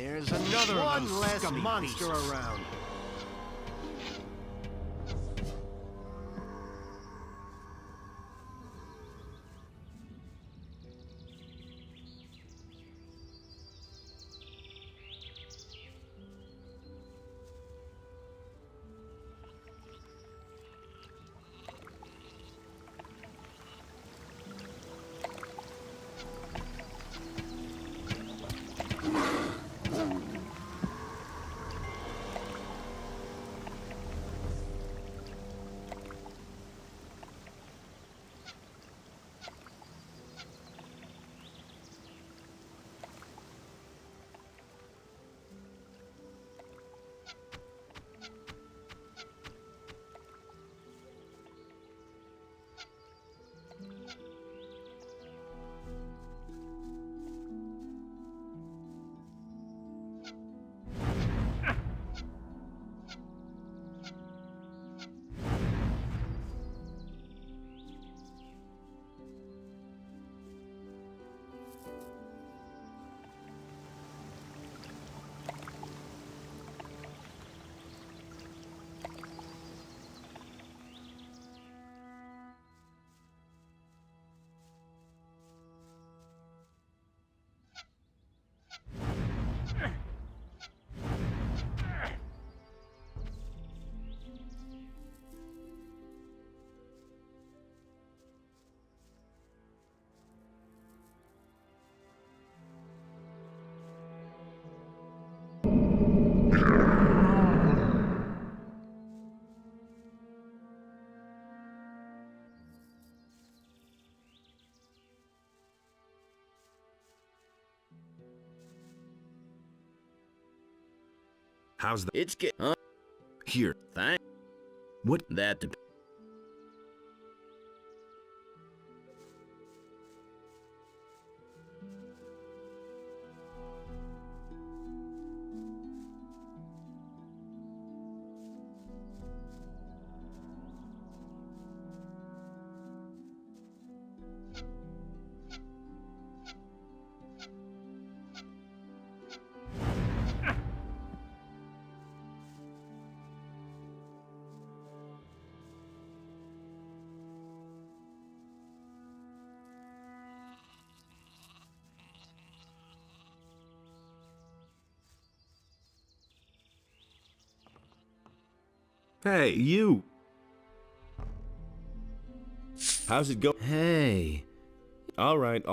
There's another One less scummy monster beast. around. How's that? It's get Here. thank What? that dep- Hey, you! How's it go? Hey, Alright,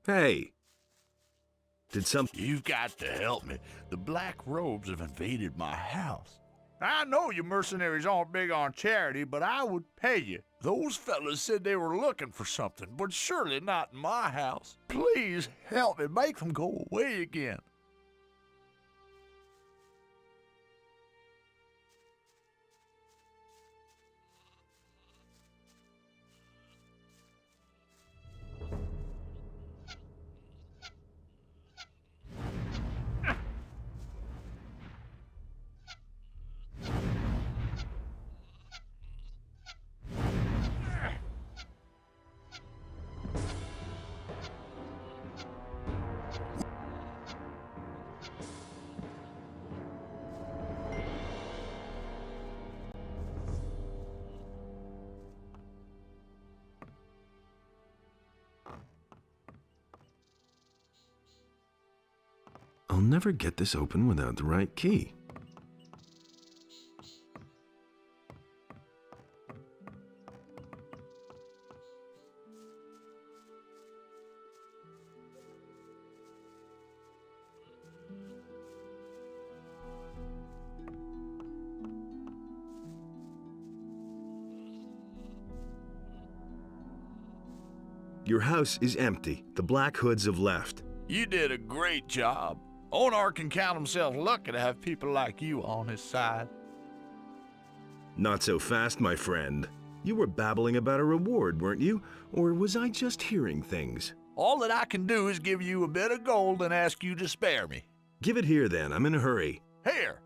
Hey! Did some... You've got to help me. The Black Robes have invaded my house. I know you mercenaries aren't big on charity, but I would pay you. Those fellas said they were looking for something, but surely not in my house. Please help me make them go away again. I'll never get this open without the right key. Your house is empty. The Black Hoods have left. You did a great job. Onar can count himself lucky to have people like you on his side. Not so fast, my friend. You were babbling about a reward, weren't you? Or was I just hearing things? All that I can do is give you a bit of gold and ask you to spare me. Give it here, then. I'm in a hurry. Here.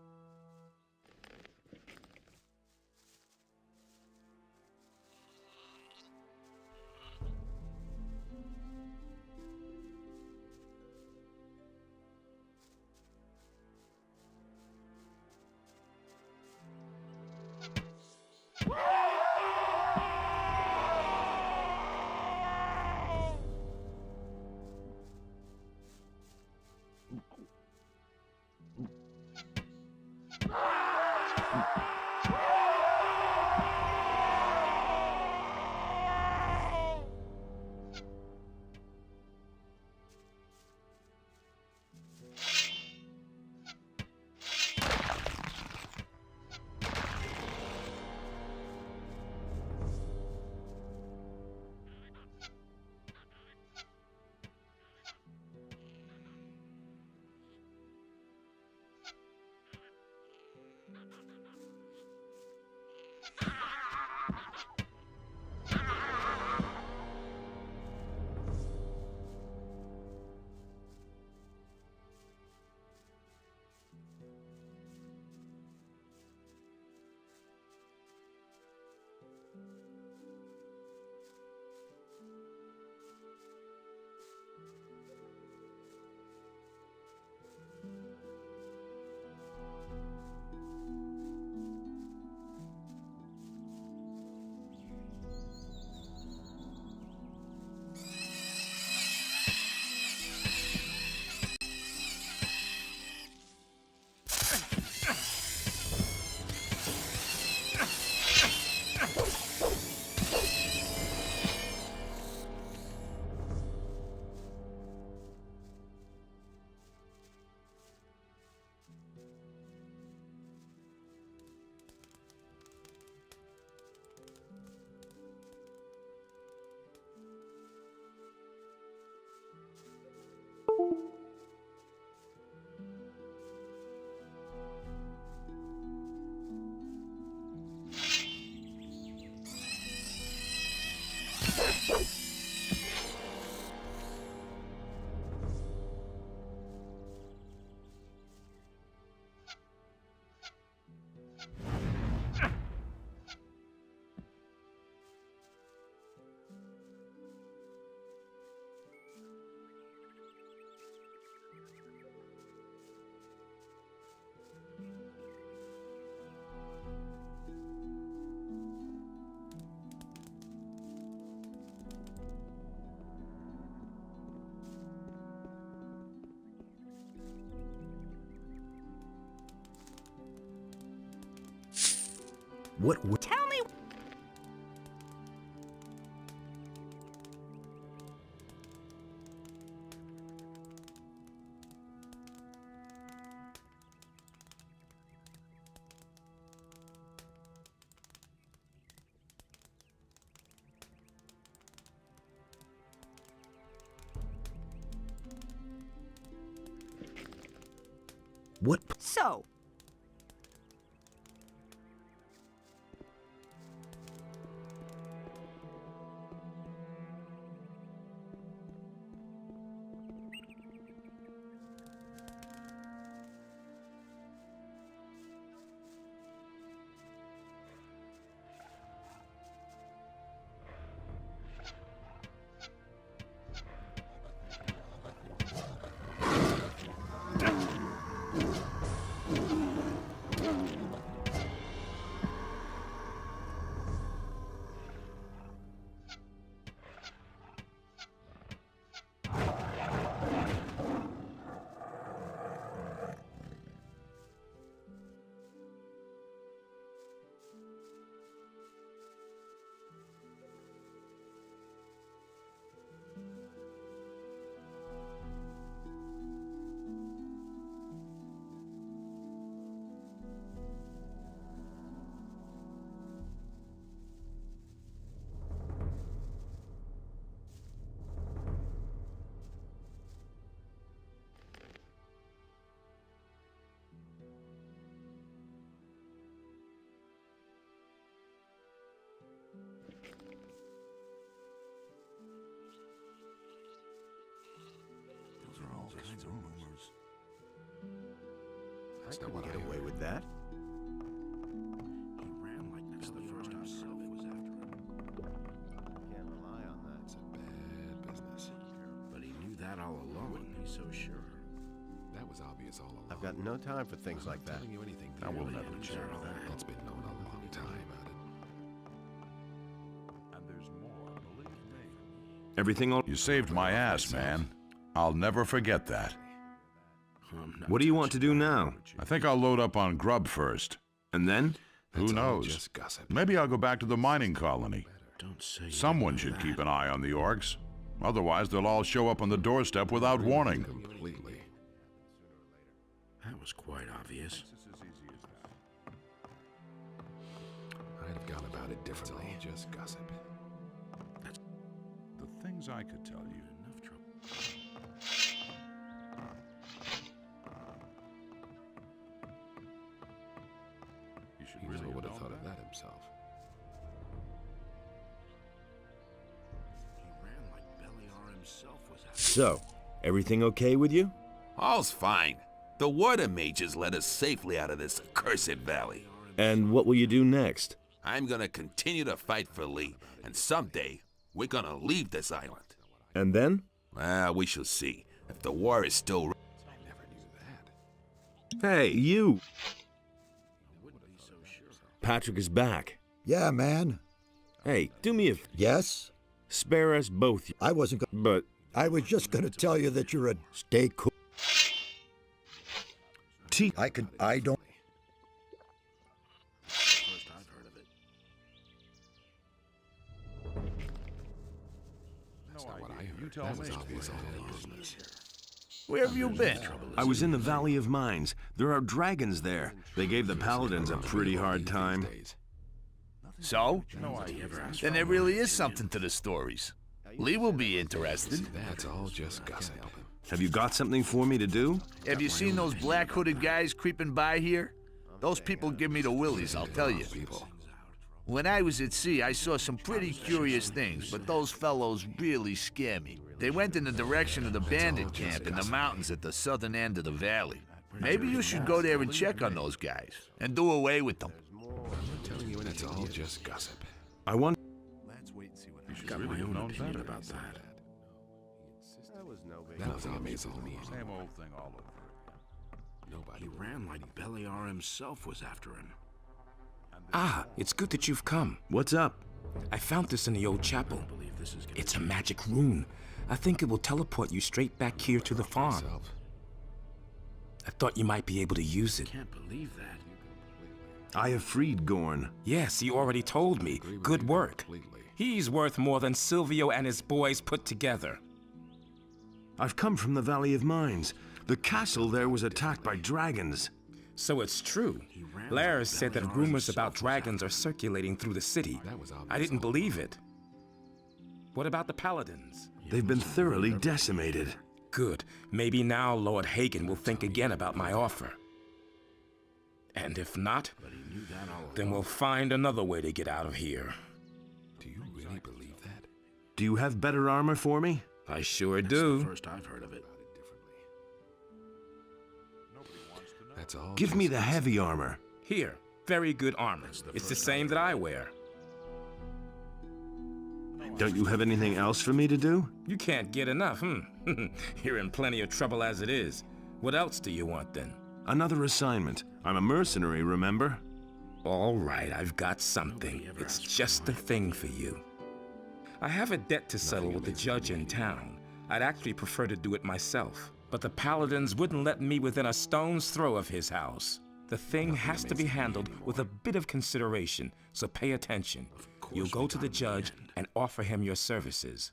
What would... Tell me. What? So, Those are all kinds of rumors. I couldn't get away with that. He ran like next to the first himself was after him. Can't rely on that. It's a bad business. But he knew that all along. Wouldn't be so sure. That was obvious all along. I've got no time for things like that. Telling you anything. I will really never unusual. share that. That's been known a long time. And there's more, believe me. Everything all... You saved my ass, man. I'll never forget that. What do you want to do now? I think I'll load up on grub first. And then? Who That's all knows? just gossip. Maybe I'll go back to the mining colony. Don't say Someone should keep an eye on the orcs. Otherwise, they'll all show up on the doorstep without warning. Completely. That was quite obvious. I'd have gone about it differently. It's all just gossip. The things I could tell you. Enough trouble. You should He really never would have known thought of that himself. He ran like Beliar himself was after So, everything okay with you? All's fine. The water mages let us safely out of this accursed valley. And what will you do next? I'm gonna continue to fight for Lee, and someday we're gonna leave this island. And then? We shall see. If the war is still... I never knew that. Hey, you! wouldn't be so sure. Patrick is back. Yeah, man. Hey, do me a... Yes? Spare us both. I wasn't But... I was just gonna tell you that you're a stay cool. I don't. First I've heard of it. That's not what I heard. You tell That was me. obvious all along. Business. Where have you been? I was in the Valley of Mines. There are dragons there. They gave the paladins a pretty hard time. These days. So? Nobody ever asked Then for there more really than is something to the stories. Lee will be interested. That's all just gossip. Have you got something for me to do? Have you seen those black hooded guys creeping by here? Those people give me the willies, I'll tell you. People. When I was at sea, I saw some pretty curious things, but those fellows really scare me. They went in the direction of the bandit camp in the mountains at the southern end of the valley. Maybe you should go there and check on those guys, and do away with them. I'm telling you, that's all just gossip. I want... I've got my own opinion about that. That was no big That was obvious all along. Same old thing all over again. Nobody He ran like Beliar himself was after him. Ah, it's good that you've come. What's up? I found this in the old chapel. I believe this is gonna It's a magic rune. I think it will teleport you straight back here to the farm. Myself. I thought you might be able to use it. Can't believe that. I have freed Gorn. Yes, he already told me. Agree with Good you work. completely. He's worth more than Silvio and his boys put together. I've come from the Valley of Mines. The castle there was attacked by dragons. So it's true. ran Lars like said that Beliar rumors himself about was dragons are circulating through the city. That was obvious I didn't all believe it. What about the paladins? They've been thoroughly decimated. Good. Maybe now Lord Hagen will think again about my offer. And if not, then we'll find another way to get out of here. Do you really believe that? Do you have better armor for me? I sure do. First I've heard of it. That's all. Give me the heavy armor. Here, very good armor. It's the same that I wear. Don't you have anything else for me to do? You can't get enough, You're in plenty of trouble as it is. What else do you want then? Another assignment. I'm a mercenary, remember? All right, I've got something. It's just the thing for you. I have a debt to settle with the judge in town. I'd actually prefer to do it myself, but the paladins wouldn't let me within a stone's throw of his house. The thing has to be handled with a bit of consideration, so pay attention. You'll go to the judge and offer him your services.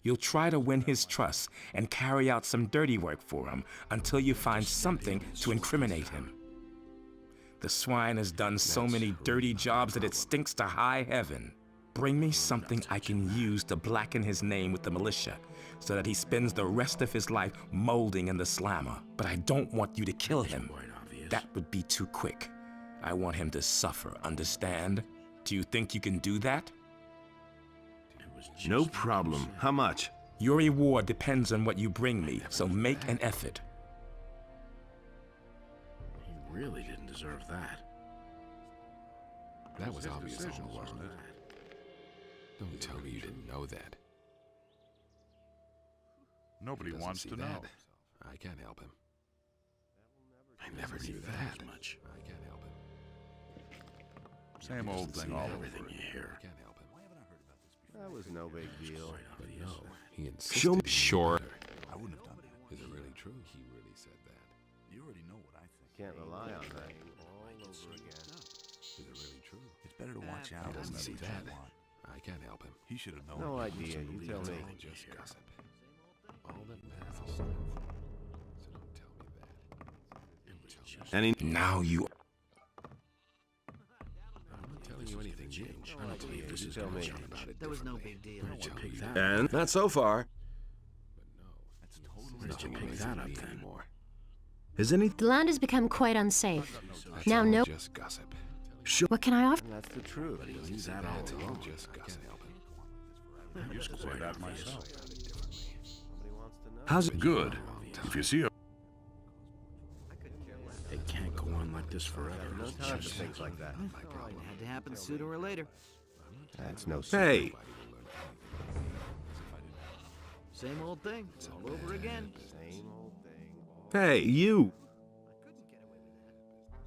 You'll try to win his trust and carry out some dirty work for him until you find something to incriminate him. The swine has done so many dirty jobs that it stinks to high heaven. Bring me something I can use to blacken his name with the militia, so that he spends the rest of his life molding in the slammer. But I don't want you to kill him. That would be too quick. I want him to suffer, understand? Do you think you can do that? No problem. How much? Your reward depends on what you bring me, so make an effort. He really didn't deserve that. That was obvious all along. Don't tell me you didn't know that. Nobody He doesn't wants see to that. know. I can't help him. I never knew that much. I can't help him. Same old thing all over. Everything you hear. I can't help him. That was no big deal. But no, he insisted. Show me. Sure. I wouldn't have done that. Is it really true? He really said that. You already know what I think. Can't rely on that all over again. Is it really true? It's better to watch out. He doesn't than see what you that. want. I can't help him. He should have known. No idea. You tell It's me. all just gossip. All that matters is strength. So don't tell me that. Any? Now you... I'm not telling you anything new. I don't believe this is going to turn about it. There was no big deal. Where'd you pick that? And? Not so far. Where'd you pick that up then? Is any? The land has become quite unsafe. Now, all no. just gossip. What can I offer? And that's the truth. Leave that all alone. Just gossip. I used to say that myself. Nobody wants to know. How's it? Good. If you see a It can't go on like this forever. No time for things like that. It had to happen sooner or later. That's no secret. Hey, Same old thing, all over again. Same old thing. hey, you. I couldn't get away with that.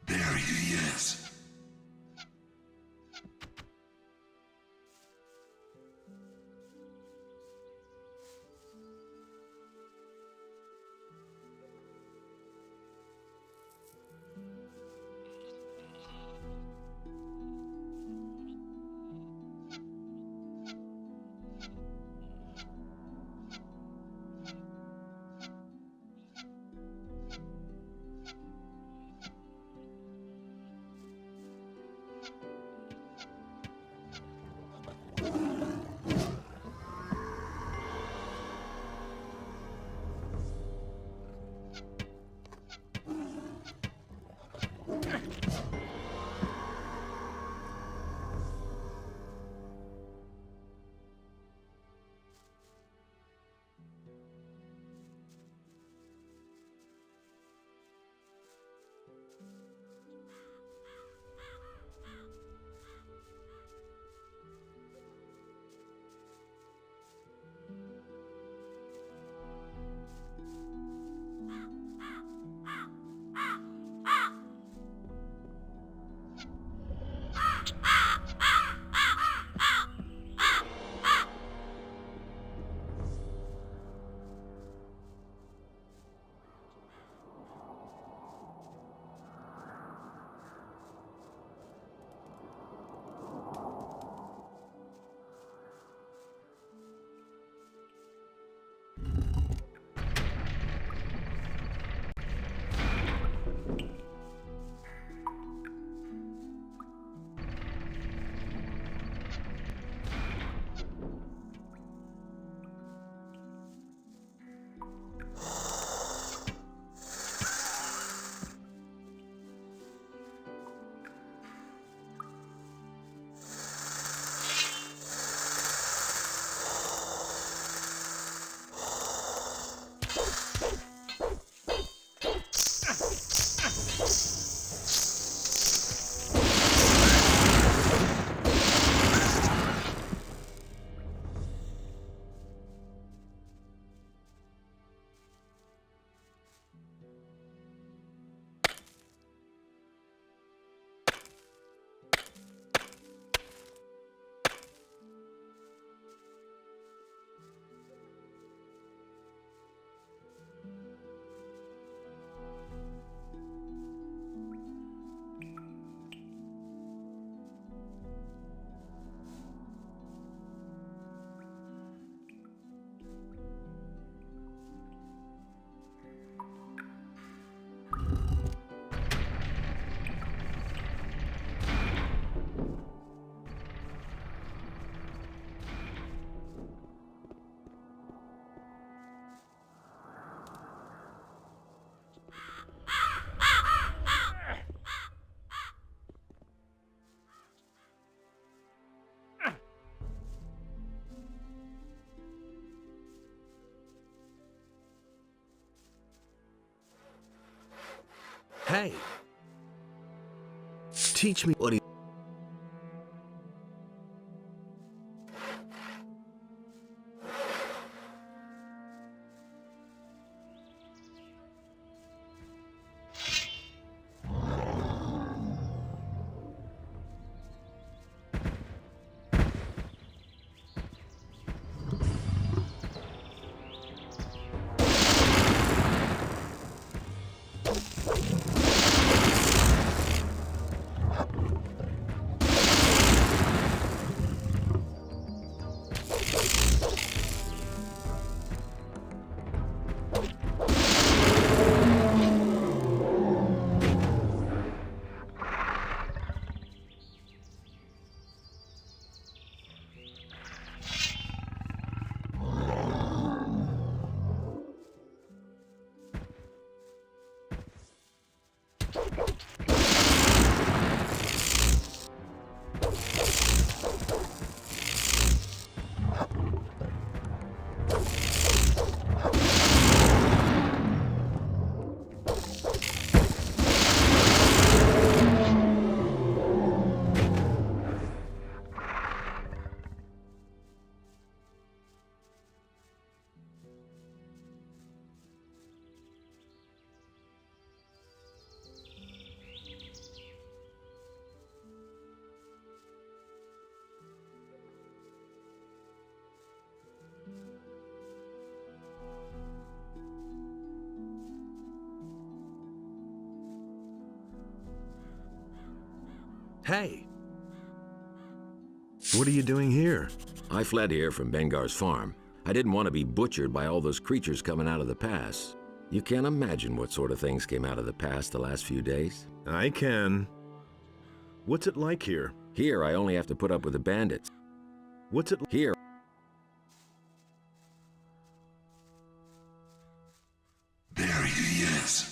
There he is. Hey! Teach me what he... Hey! What are you doing here? I fled here from Bengar's farm. I didn't want to be butchered by all those creatures coming out of the pass. You can't imagine what sort of things came out of the pass the last few days. I can. What's it like here? Here, I only have to put up with the bandits. What's it here? There he is.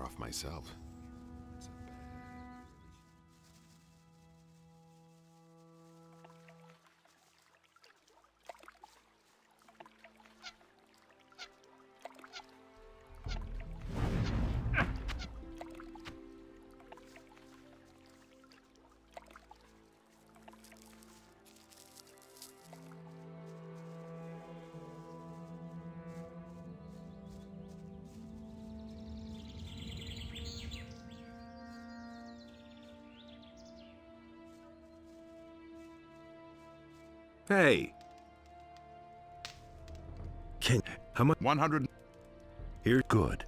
Off myself. Hey! How much? 100. Here, good.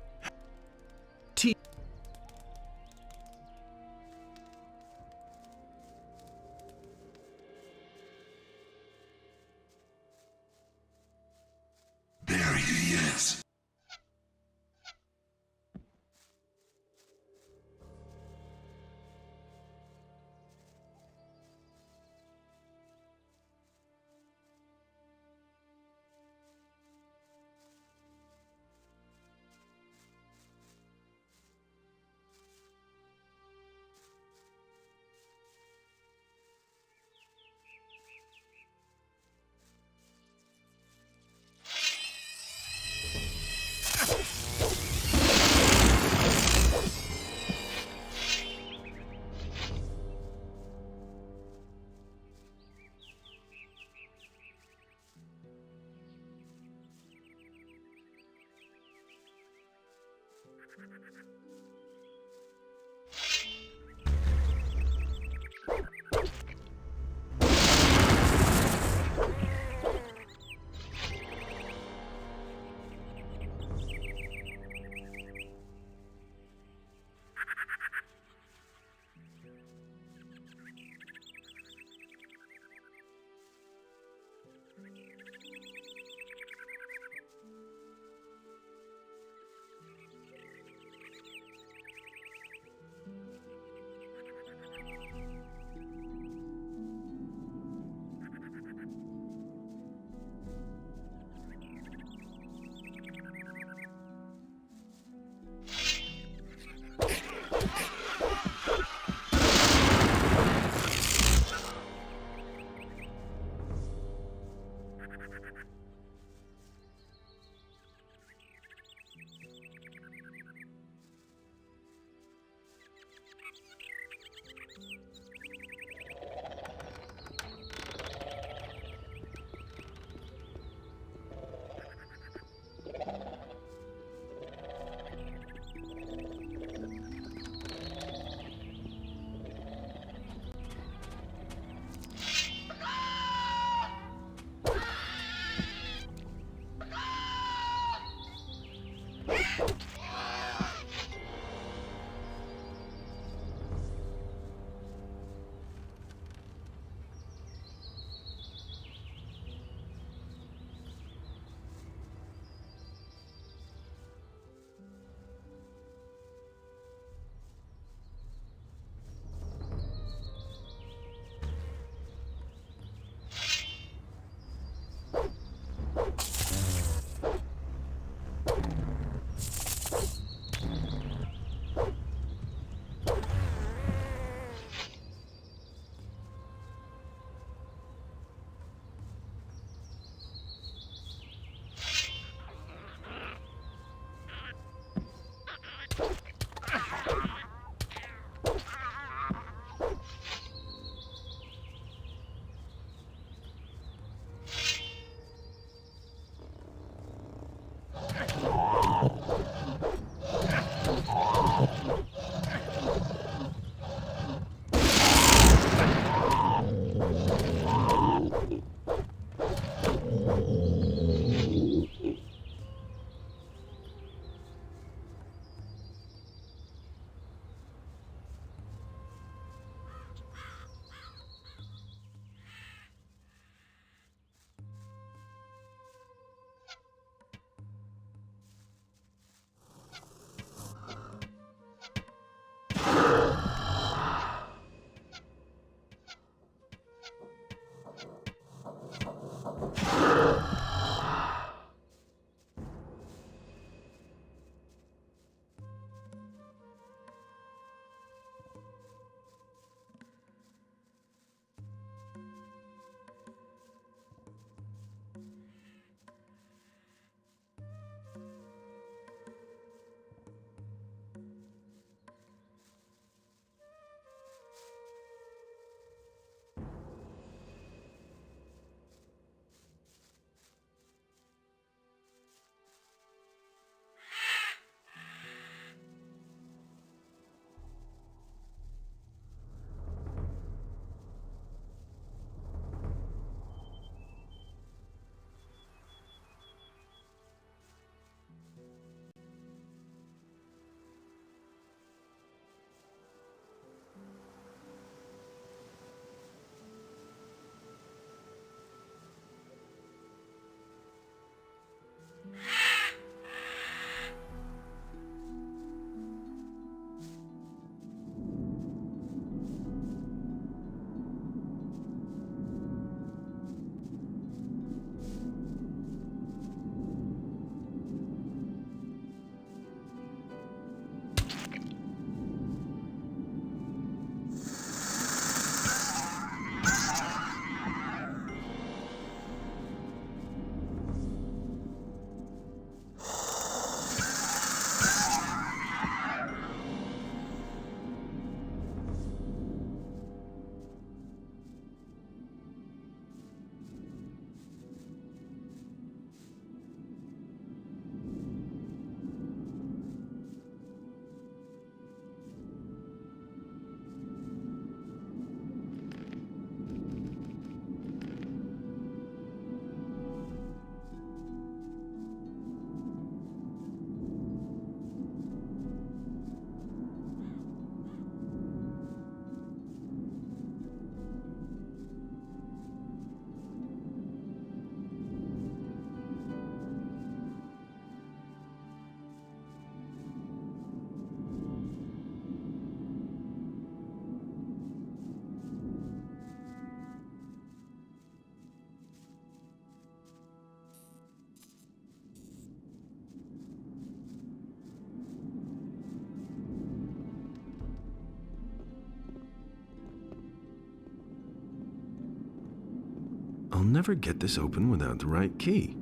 I'll never get this open without the right key.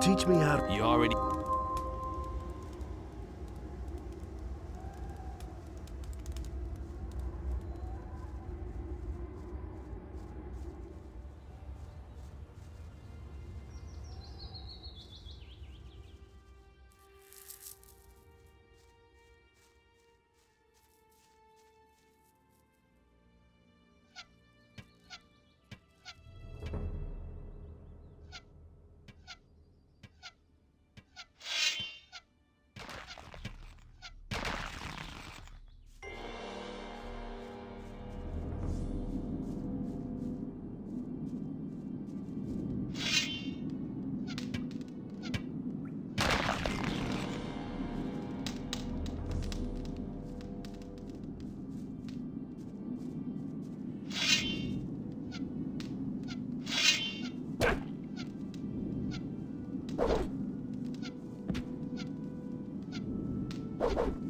Teach me how to... You already... you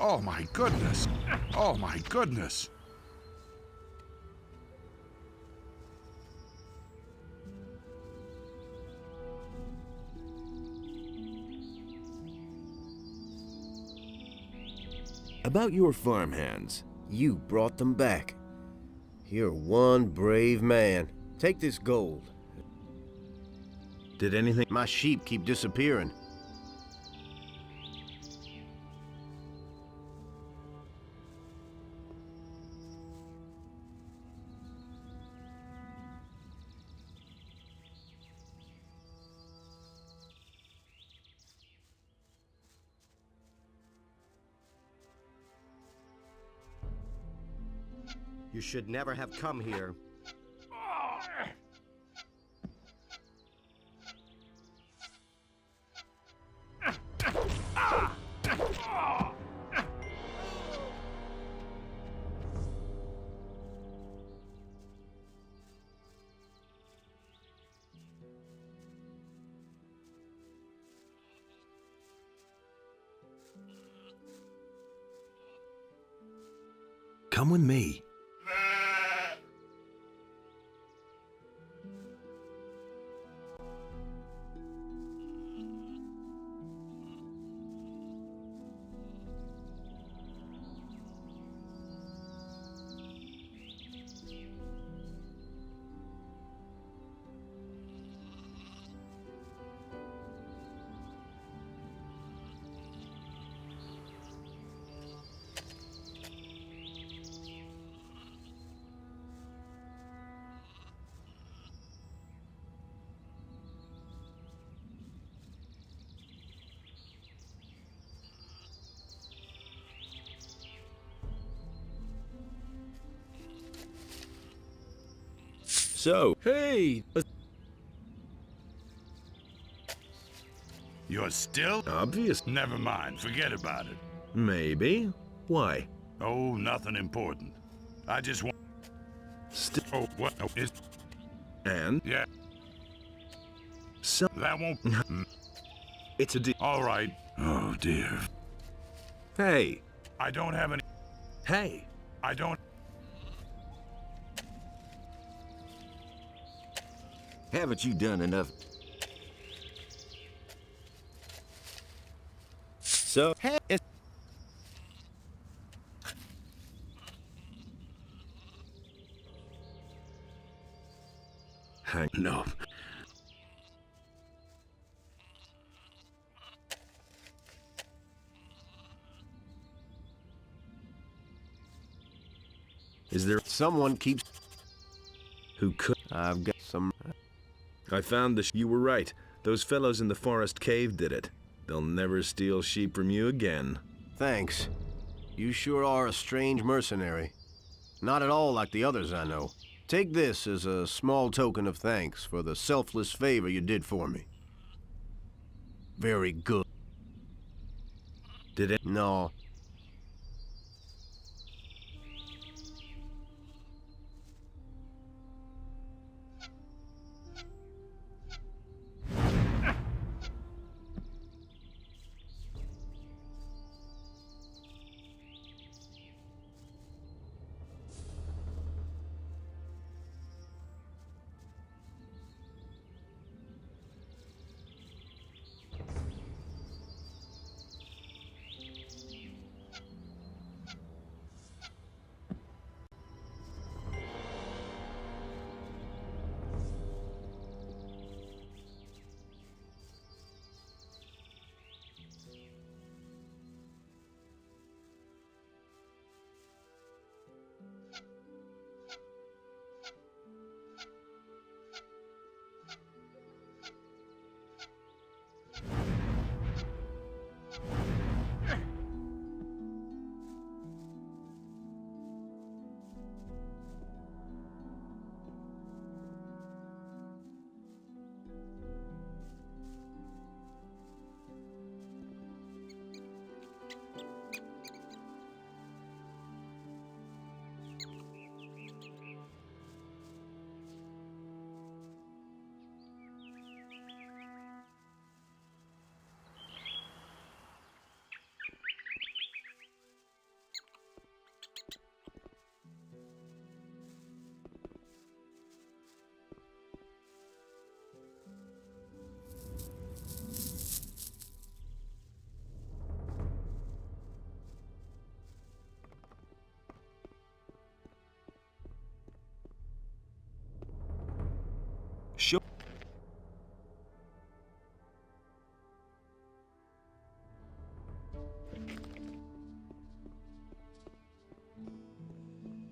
Oh my goodness. Oh my goodness. About your farmhands, you brought them back. You're one brave man. Take this gold. Did anything? My sheep keep disappearing. You should never have come here. Come with me. So, hey! You're still? Obvious. Never mind, forget about it. Maybe. Why? Oh, nothing important. I just want... Oh, what? Oh, is... And? Yeah. So... That won't... It's a deal. All right. Oh, dear. Hey! I don't have any... Hey! I don't... Haven't you done enough? So, hey, Hang... No. Is there... someone keeps... Who could... I've got some... I found the... You were right. Those fellows in the forest cave did it. They'll never steal sheep from you again. Thanks. You sure are a strange mercenary. Not at all like the others I know. Take this as a small token of thanks for the selfless favor you did for me. Very good. Did it? No.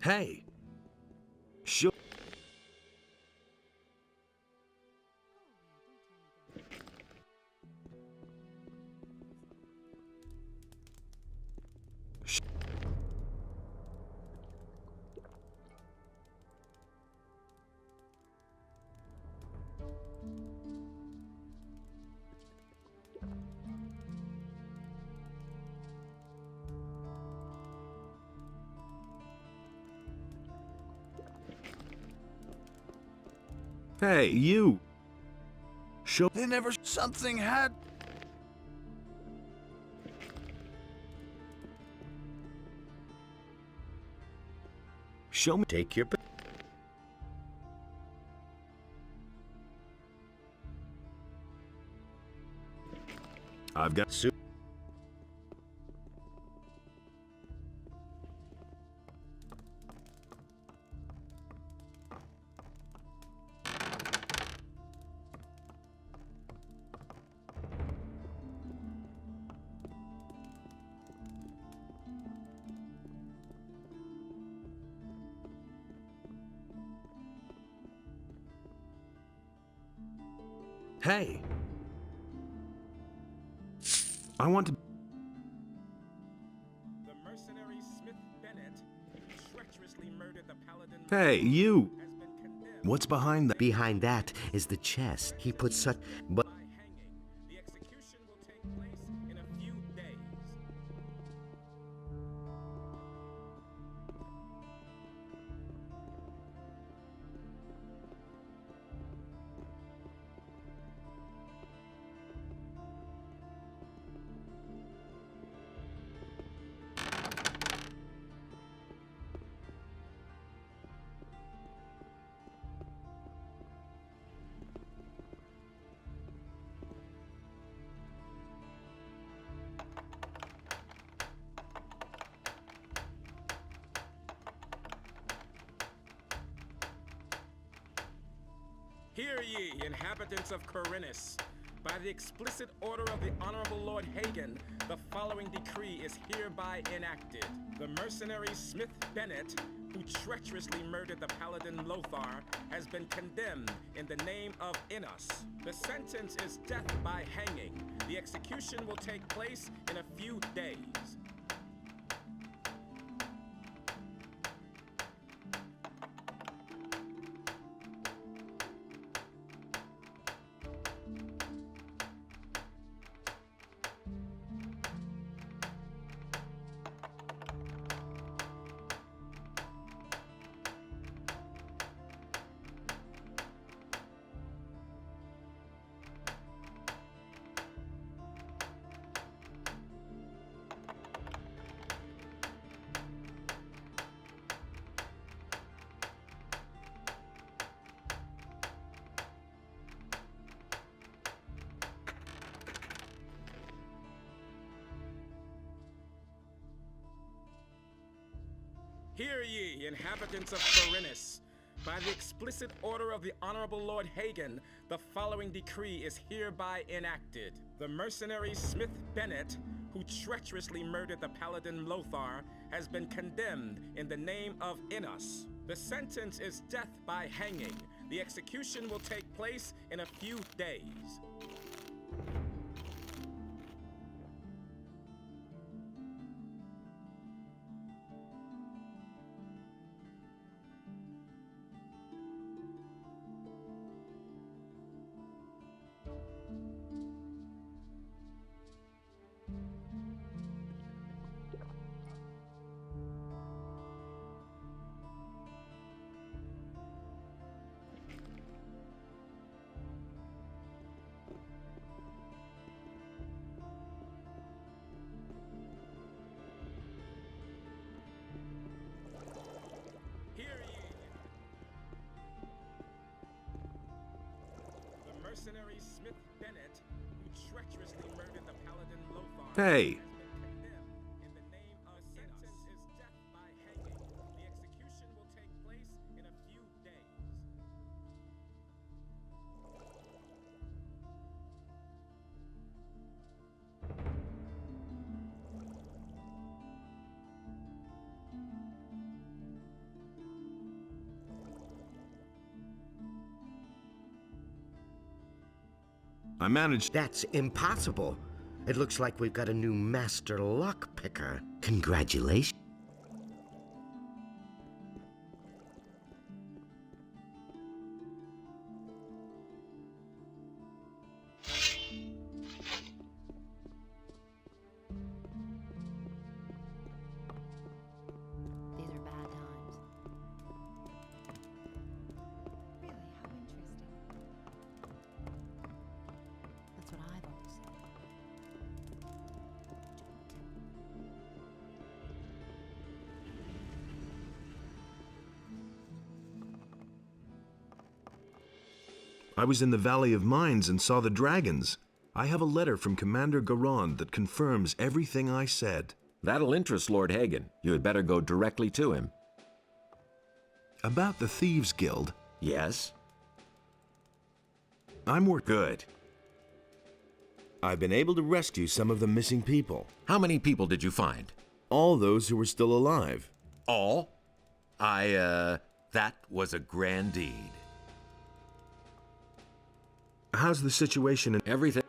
Hey! Show. Hey, you! Show. They never. Something had. Show me. Take your. I've got soup. Hey! I want to. The mercenary Smith Bennett, who treacherously murdered the paladin. Hey, you! Has been condemned What's behind that? Behind that is the chest. He put such. But by hanging. The execution will take place in a few days. Hear ye, inhabitants of Corinus. By the explicit order of the Honorable Lord Hagen, the following decree is hereby enacted. The mercenary Smith Bennett, who treacherously murdered the paladin Lothar, has been condemned in the name of Innos. The sentence is death by hanging. The execution will take place in a few days. Hear ye, inhabitants of Corinus. By the explicit order of the Honorable Lord Hagen, the following decree is hereby enacted. The mercenary Smith Bennett, who treacherously murdered the paladin Lothar, has been condemned in the name of Innos. The sentence is death by hanging. The execution will take place in a few days. Mercenary Smith Bennett, who treacherously murdered the paladin Lothar, Hey! has been condemned in the name of Innos. The sentence is death by hanging. The execution will take place in a few days. I managed. That's impossible. It looks like we've got a new master lockpicker. Congratulations. These are bad times. Really, how interesting. That's what I've always said. I was in the Valley of Mines and saw the dragons. I have a letter from Commander Garand that confirms everything I said. That'll interest Lord Hagen. You had better go directly to him. About the Thieves Guild. Yes? Good. I've been able to rescue some of the missing people. How many people did you find? All those who were still alive. All? That was a grand deed. How's the situation in everything?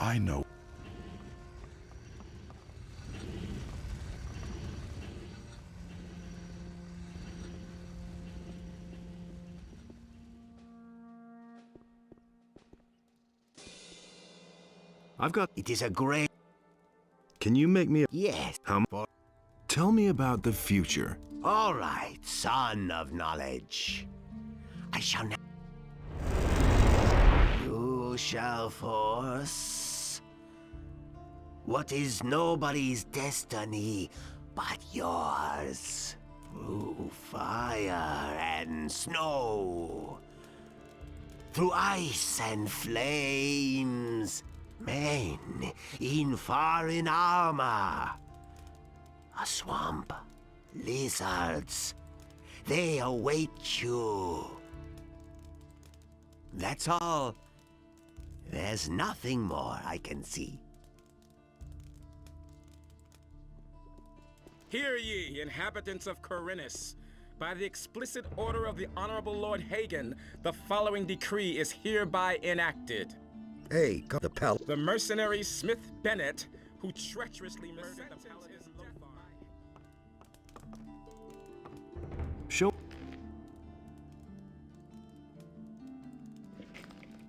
I know. I've got. It is a great. Can you make me a. Yes. How much? Tell me about the future. All right, son of knowledge. I shall now. You shall force what is nobody's destiny but yours through fire and snow, through ice and flames, men in foreign armor, a swamp, lizards, they await you. That's all. There's nothing more I can see. Hear ye, inhabitants of Corinus. By the explicit order of the Honorable Lord Hagen, the following decree is hereby enacted. Hey, the pal. The mercenary Smith Bennett, who treacherously murdered the paladin Lothar. Show.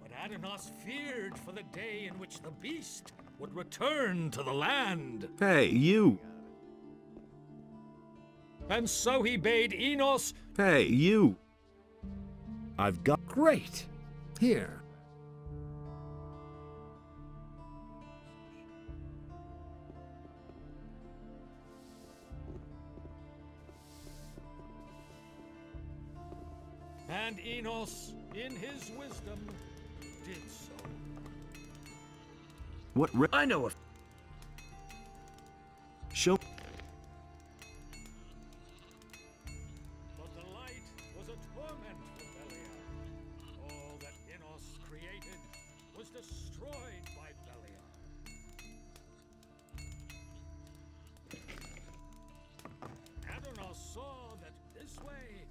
But Adanos feared for the day in which the beast would return to the land. Hey, you. And so he bade Enos. Hey, you. I've got. Great. Here. And Enos, in his wisdom, did so. What? I know of. Show. But the light was a torment for Beliar. All that Enos created was destroyed by Beliar. Adanos saw that this way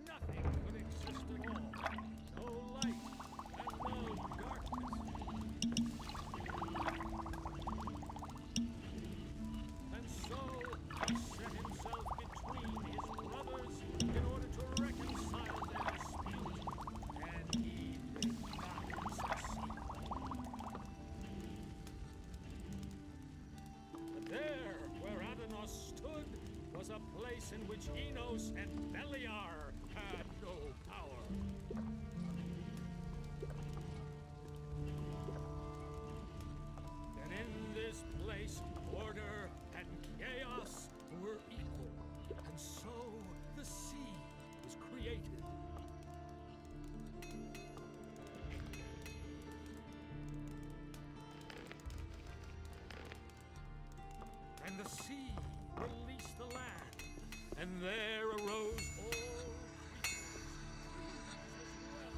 nothing could exist at all. No light and no darkness. And so he set himself between his brothers in order to reconcile their dispute, and he did not succeed. But there, where Adanos stood, was a place in which Enos and Beliar had no power. And in this place, order and chaos were equal. And so the sea was created. And the sea released the land, and there arose all creatures.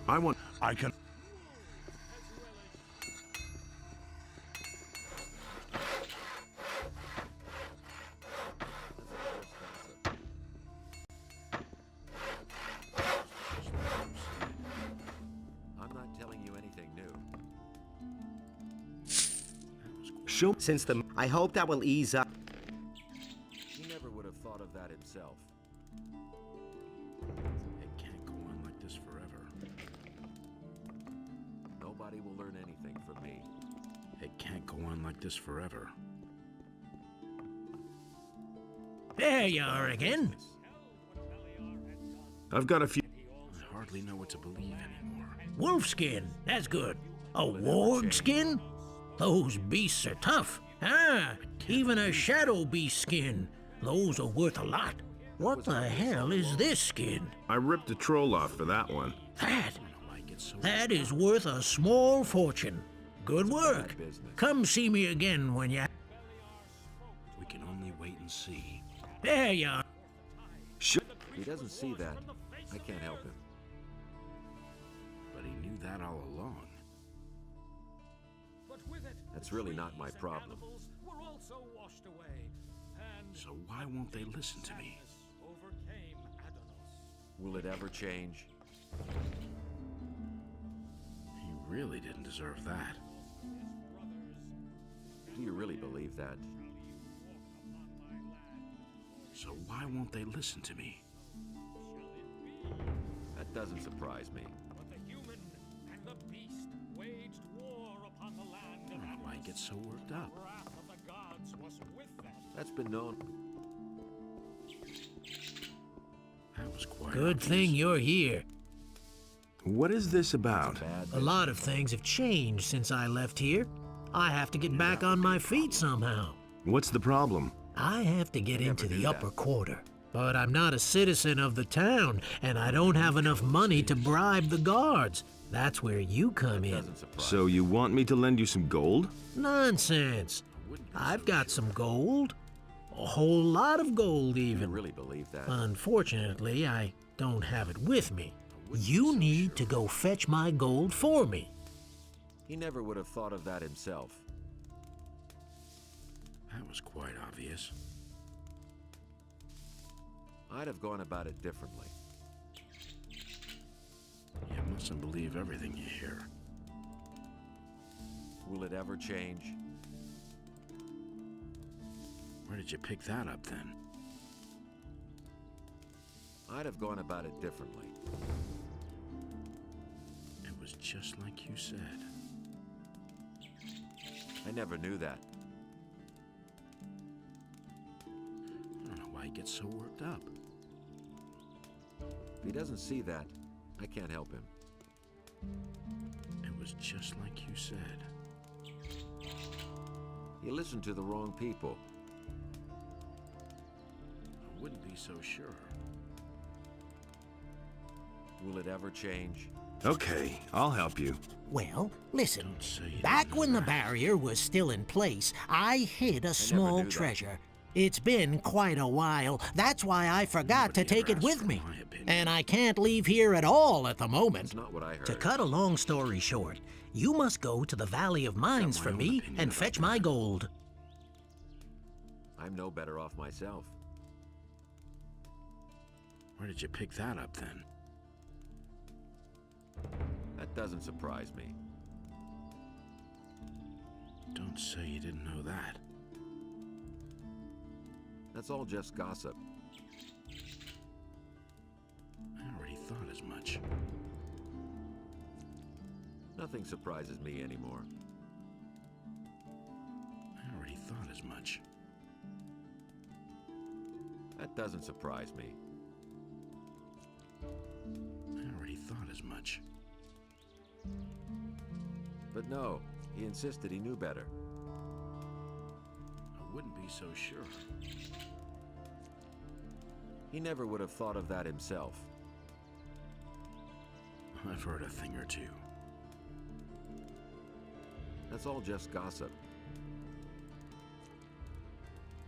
I want. I can. I hope that will ease up. He never would have thought of that himself. It can't go on like this forever. Nobody will learn anything from me. It can't go on like this forever. There you are again. I've got a few. I hardly know what to believe anymore. Wolfskin, that's good. A warg skin? Those beasts are tough. Ah, even a shadow beast skin. Those are worth a lot. What the hell is this skin? I ripped a troll off for that one. That is worth a small fortune. Good work. Come see me again when you... We can only wait and see. There you are. He doesn't see that. I can't help him. But he knew that all along. That's really not my problem. So why won't they listen to me? Will it ever change? He really didn't deserve that. Do you really believe that? So why won't they listen to me? That doesn't surprise me. But the human and the beast waged war upon the land I don't know why he gets so worked up. The wrath of the gods was with them. That's been known. That was quite Good obvious. thing you're here. What is this about? A lot of things have changed since I left here. I have to get back on my feet somehow. What's the problem? I have to get into the upper quarter. But I'm not a citizen of the town, and I don't have enough money to bribe the guards. That's where you come in. So you want me to lend you some gold? Nonsense. I've got some gold. A whole lot of gold, even. You really believe that? Unfortunately, I don't have it with me. You need to go fetch my gold for me. He never would have thought of that himself. That was quite obvious. I'd have gone about it differently. You mustn't believe everything you hear. Will it ever change? Where did you pick that up then? I'd have gone about it differently. It was just like you said. I never knew that. I don't know why he gets so worked up. If he doesn't see that, I can't help him. It was just like you said. You listened to the wrong people. I wouldn't be so sure. Will it ever change? Okay, I'll help you. Well, listen. Don't say you Back didn't know when the that. barrier was still in place, I hid a small knew that. treasure. It's been quite a while. That's why I forgot to Nobody take ever it asked with for me. my opinion. And I can't leave here at all at the moment. That's not what I heard. To cut a long story short, you must go to the Valley of Mines my for own me opinion and about fetch that. my gold. I'm no better off myself. Where did you pick that up then? That doesn't surprise me. Don't say you didn't know that. That's all just gossip. I already thought as much. Nothing surprises me anymore. I already thought as much. That doesn't surprise me. I already thought as much. But no, he insisted he knew better. I wouldn't be so sure. He never would have thought of that himself. I've heard a thing or two. That's all just gossip.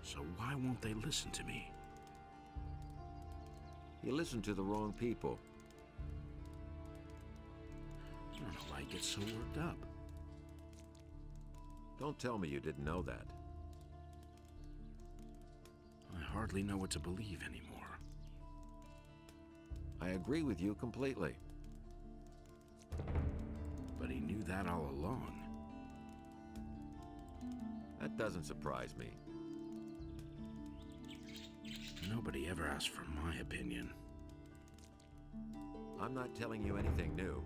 So why won't they listen to me? You listened to the wrong people. I don't know why he gets so worked up. Don't tell me you didn't know that. I hardly know what to believe anymore. I agree with you completely. But he knew that all along. That doesn't surprise me. Nobody ever asked for my opinion. I'm not telling you anything new.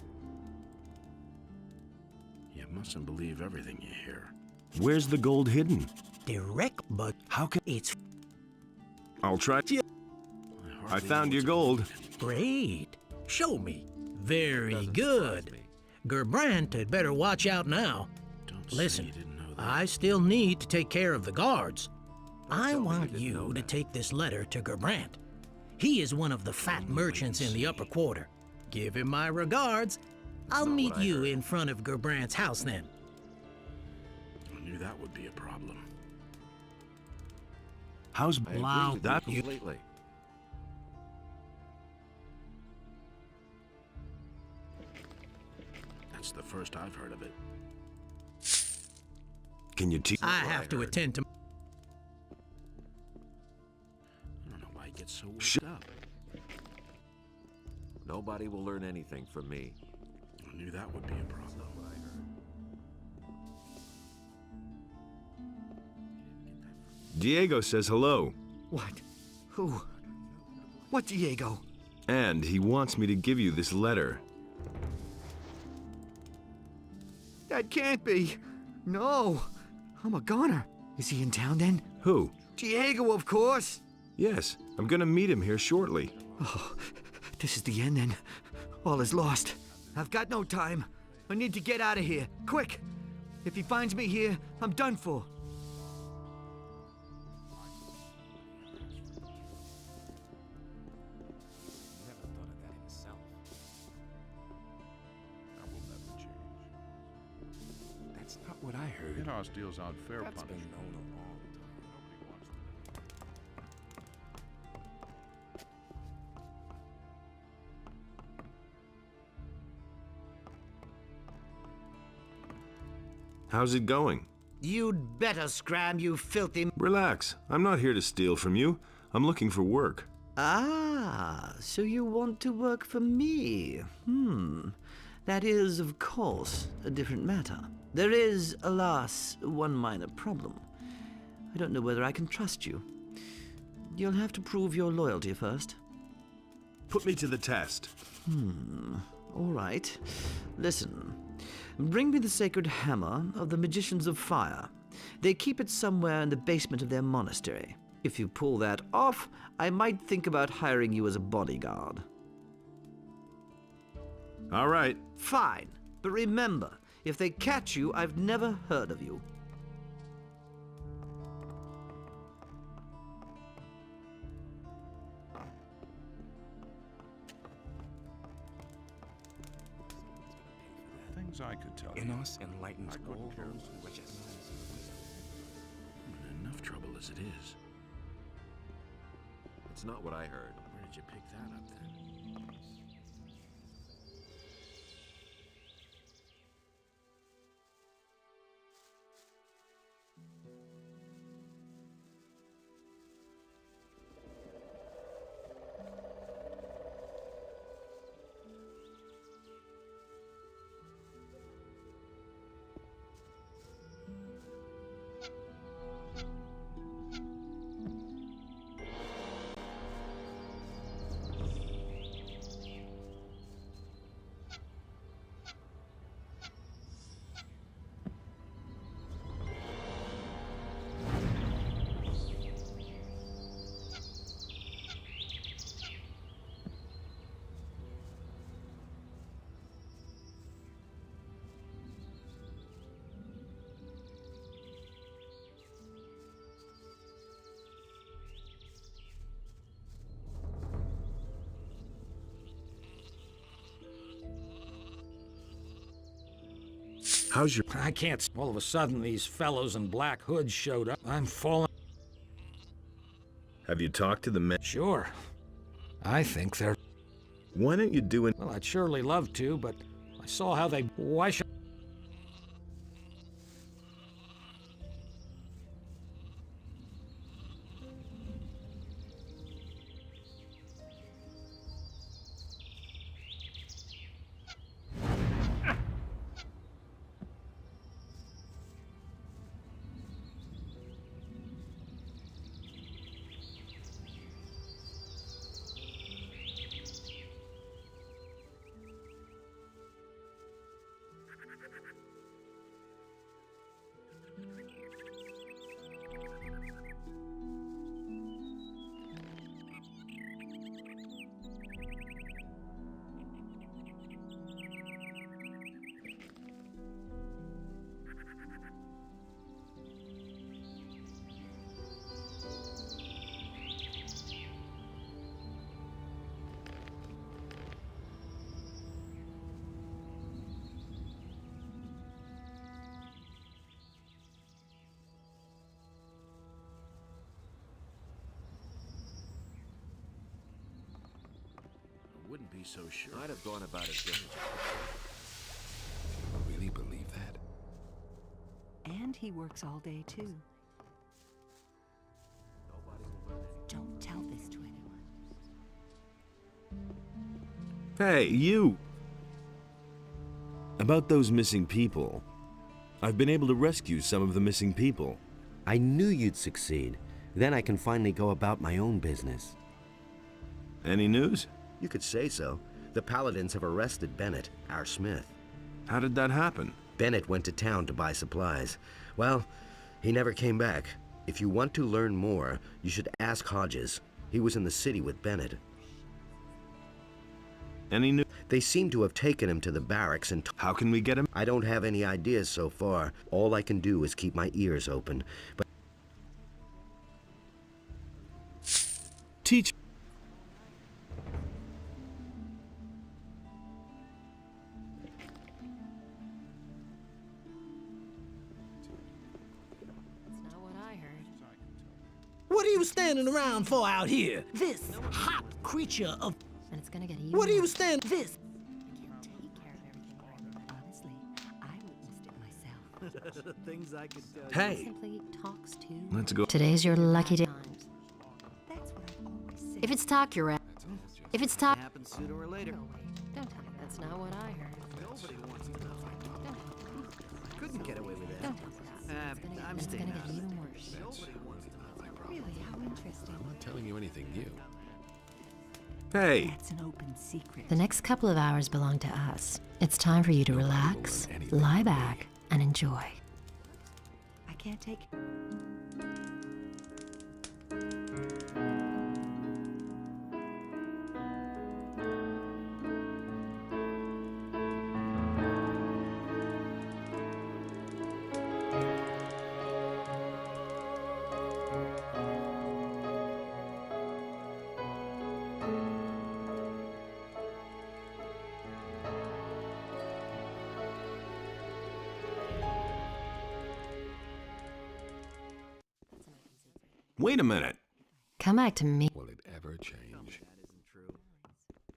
You mustn't believe everything you hear. Where's the gold hidden? Direct, but How can... it's I'll try. I found your gold. great. Show me. Very Doesn't good. surprise me. Gerbrant had better watch out now. Don't say Listen, you didn't know that. I still need to take care of the guards. I tell me want you didn't know you to that. take this letter to Gerbrant. He is one of the fat merchants in the upper quarter. Give him my regards. I'll not meet what I you heard. in front of Gerbrant's house then. I knew that would be a problem. How's I agree Loud with you that? completely. That's the first I've heard of it. Can you teach? I what I have to heard. attend to. I don't know why you get so Sh- worked up. Nobody will learn anything from me. I knew that would be a problem. Diego says hello, What? Who? What Diego? and he wants me to give you this letter. That can't be. No. I'm a goner. Is he in town then? Who? Diego, of course. Yes, I'm gonna meet him here shortly. Oh, this is the end then. All is lost. I've got no time. I need to get out of here. Quick! If he finds me here, I'm done for. Never thought of that himself. That will never change. That's not what I heard. Inos deals out fair That's been punishment. known a long time. Nobody wants to know. How's it going? You'd better scram, you filthy... Relax. I'm not here to steal from you. I'm looking for work. Ah, so you want to work for me? That is, of course, a different matter. There is, alas, one minor problem. I don't know whether I can trust you. You'll have to prove your loyalty first. Put me to the test. All right. Listen. Bring me the sacred hammer of the Magicians of Fire. They keep it somewhere in the basement of their monastery. If you pull that off, I might think about hiring you as a bodyguard. All right. Fine. But remember, if they catch you, I've never heard of you. Things I could tell you. Inos enlightens I couldn't all care those less. who recognize. I'm in enough trouble as it is. It's not what I heard. Where did you pick that up then? How's your... I can't. All of a sudden, these fellows in black hoods showed up. I'm falling. Have you talked to the men? Sure. I think they're. Why don't you do an... Well, I'd surely love to, but I saw how they. Why should. wouldn't be so sure. I'd have gone about it differently. You really believe that? And he works all day, too. Don't tell this to anyone. Hey, you! About those missing people. I've been able to rescue some of the missing people. I knew you'd succeed. Then I can finally go about my own business. Any news? You could say so. The Paladins have arrested Bennett, our smith. How did that happen? Bennett went to town to buy supplies. Well, he never came back. If you want to learn more, you should ask Hodges. He was in the city with Bennett. Any news? They seem to have taken him to the barracks and... How can we get him? I don't have any ideas so far. All I can do is keep my ears open. But... Teach... That's not what I heard. What are you standing around for out here? This hot creature of... And it's gonna get even What are you worse. standing... This... I can't take care of everything right, but honestly, I witnessed it myself. Things I could tell Hey. He simply talks to... Let's go. Today's your lucky day. That's what I've always said. If it's talk, you're out. If it's talk... happens sooner or later. No, wait. Don't tell me that's not what I heard. Nobody wants to know. Don't tell me. Couldn't get away with that. Don't tell me that. I'm It's gonna staying get out of even it. worse. Nobody wants to know. Really, how interesting. I'm not telling you anything new. Hey! That's an open secret. The next couple of hours belong to us. It's time for you to relax, lie back, and enjoy. I can't take... Wait a minute. Come back to me. Will it ever change?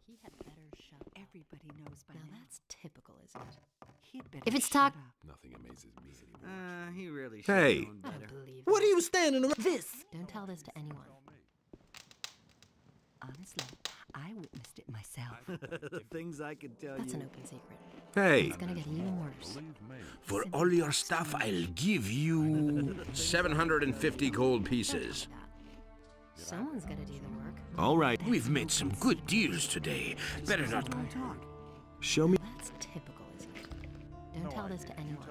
He had better shut up. Everybody knows by now. That's typical, isn't it? He'd better If it's shut talk... up. Nothing amazes me anymore. He really should Hey. have known I better. don't believe What are you standing around... This... Don't tell this to anyone. Honestly, I witnessed it myself. Things I could tell That's you. an open secret. Hey! It's gonna get even worse. For all your stuff, I'll give you 750 gold pieces. Someone's gotta do the work. All right. We've made some good deals today. Better not. Show me. That's typical, isn't it? Don't tell this to anyone.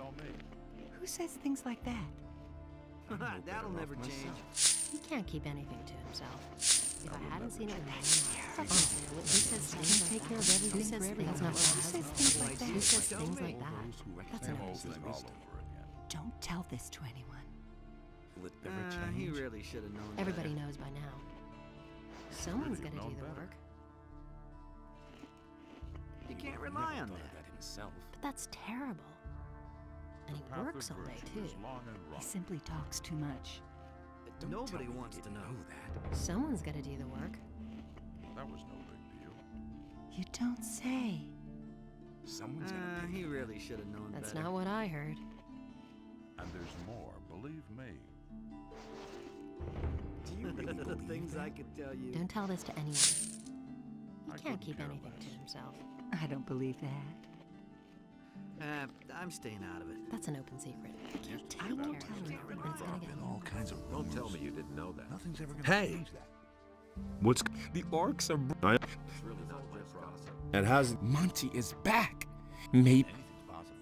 Who says things like that? That'll never change. He can't keep anything to himself. If I hadn't seen it with my own eyes, who says things take care of everything? Who says things not Who says things like that? Who says things like that? That's an open secret. Don't tell this to anyone. Will it ever change? He really should have known. Everybody knows by now. Someone's gotta do the work. You can't rely on that. himself. But that's terrible. And he works all day, too. He simply talks too much. Nobody wants to know that. Someone's gotta do the work. That was no big deal. You don't say. Someone's gonna he really should have known That's better. not what I heard. And there's more, believe me. Do you really the things I could tell you? Don't tell this to anyone. He can't keep anything to himself. I don't believe that. I'm staying out of it. That's an open secret. I can't take care of everything, and it's gonna get All kinds of Don't tell me you didn't know that. Nothing's ever gonna Hey. change that. What's... The orcs are... I... It's really not just gossip. And how's... Monty is back. Maybe... Anything's possible.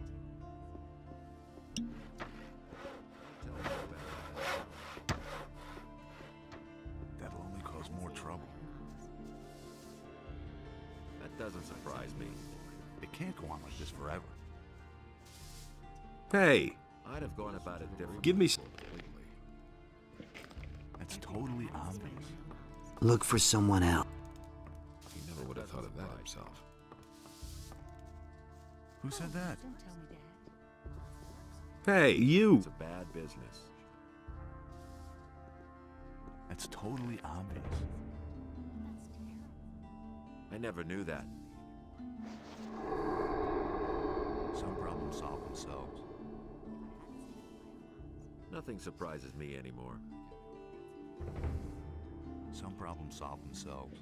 That'll only cause more trouble. That doesn't surprise me. It can't go on like this forever. Hey! I'd have gone about it differently. Give me... That's totally obvious. Look for someone else. He never would have thought of that himself. Who said that? Don't tell me, Dad. Hey, you! It's a bad business. That's totally obvious. I never knew that. Some problems solve themselves. Nothing surprises me anymore. Some problems solve themselves.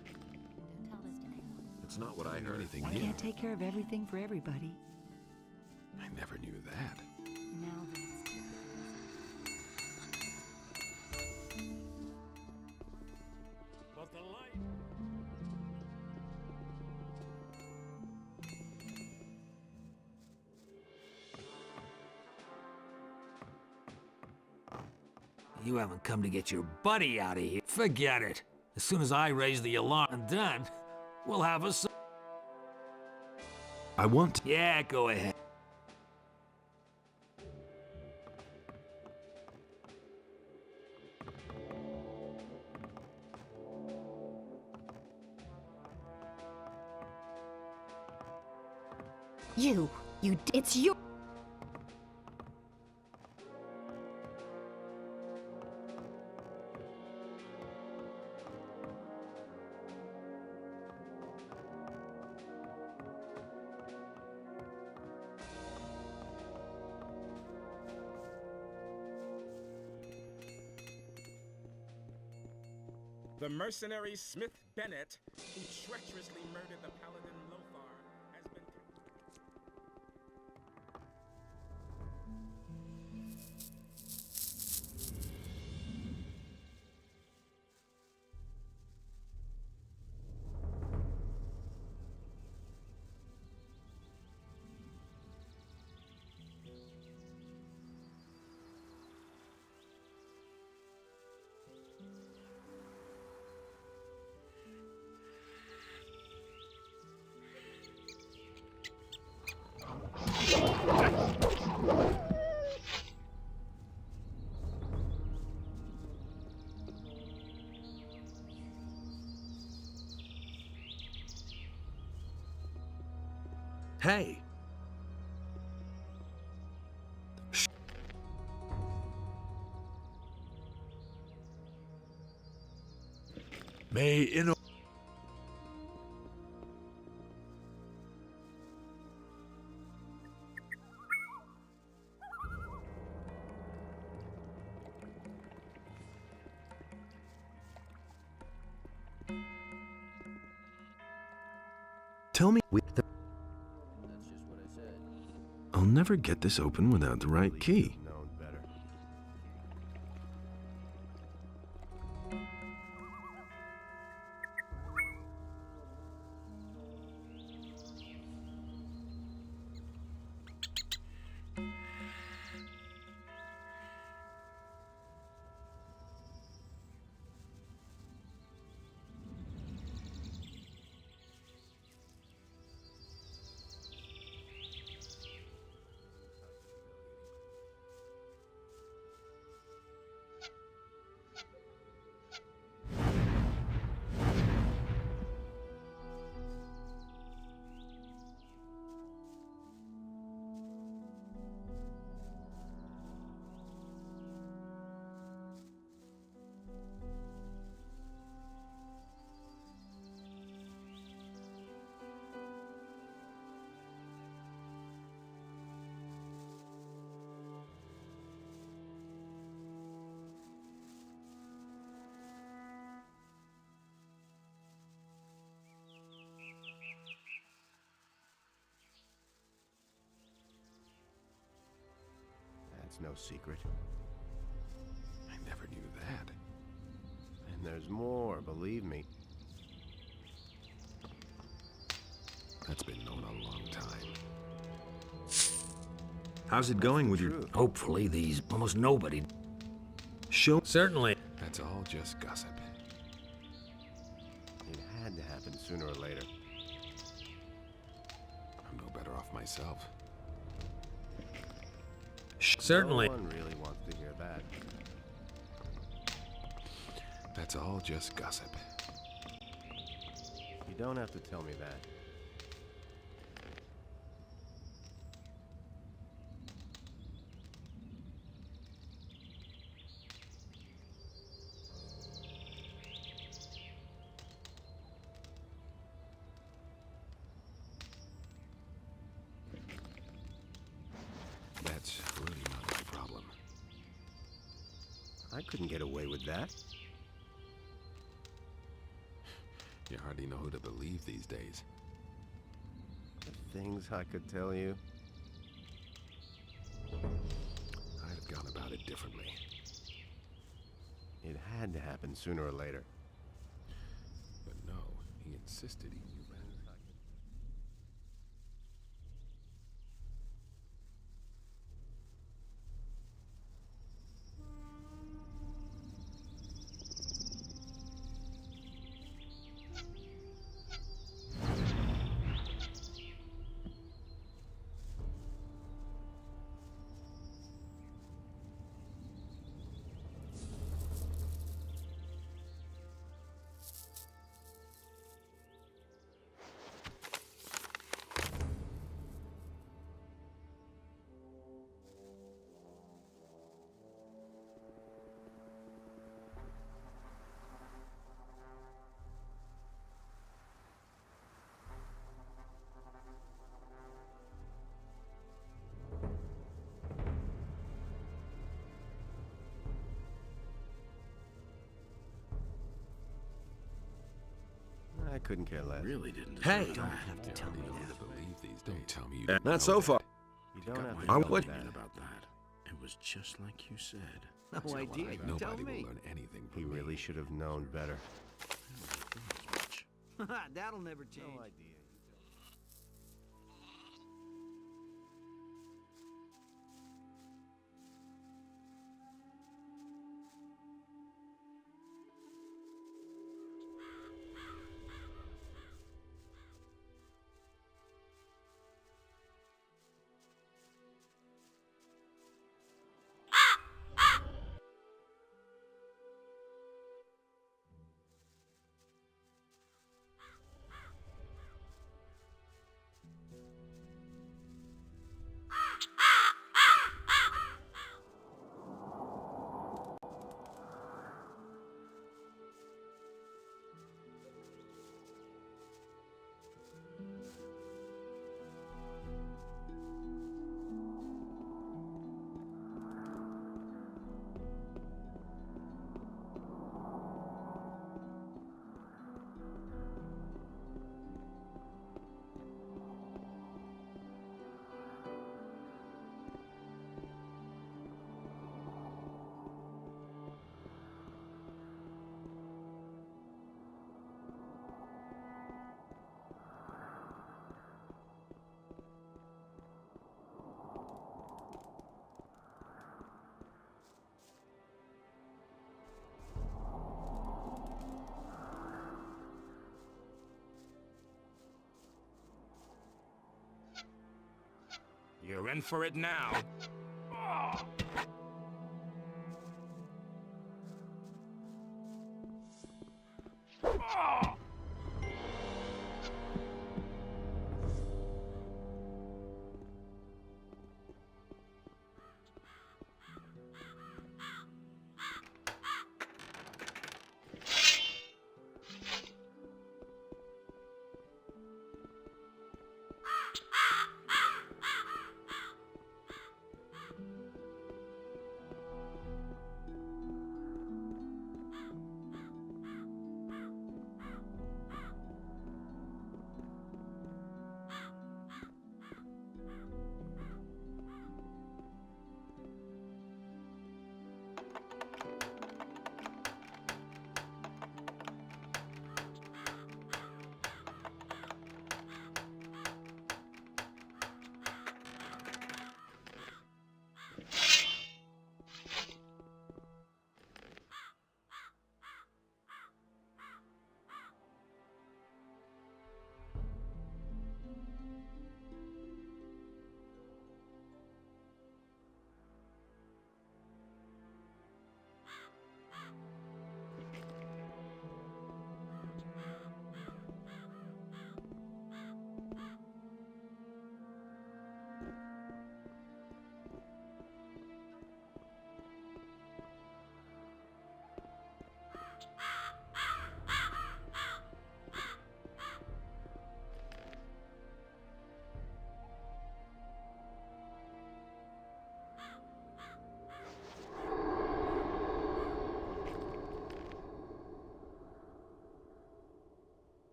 It's not what I heard. Anything I new? can't take care of everything for everybody. I never knew that. Now that's But the light. You haven't come to get your buddy out of here. Forget it. As soon as I raise the alarm and done, we'll have a... I want. Yeah, go ahead. It's you. The mercenary Smith Bennett, who treacherously murdered the paladin Lothar, has been... Hey! May in Tell me. That's just what I said. I'll never get this open without the right key. Known better. That's no secret. I never knew that. And there's more, believe me. That's been known a long time. How's it going with your... Hopefully these almost nobody... Show... Certainly. That's all just gossip. It had to happen sooner or later. I'm no better off myself. Certainly. No one really wants to hear that. That's all just gossip. You don't have to tell me that. I couldn't get away with that. You hardly know who to believe these days. The things I could tell you. I'd have gone about it differently. It had to happen sooner or later. But no, he insisted he knew better. I couldn't care less. Really didn't. Hey! You don't have to tell me that. Believe these days. Don't tell me you Not didn't so know far. You don't have to I tell me would. that. about that. It was just like you said. No idea. that. You tell Nobody me. will learn anything He from really me. should have known better. That'll never change. No idea. You're in for it now.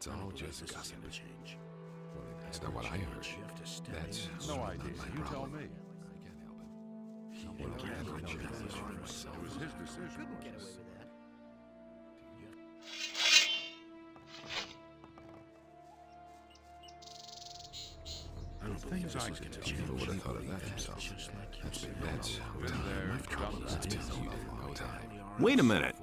that's all just gossip. That's not what I heard. That's No idea. You tell me. He can't go for myself. It was his decision. Things I can tell. He never would have thought of that himself. That's been you no time. Wait a minute.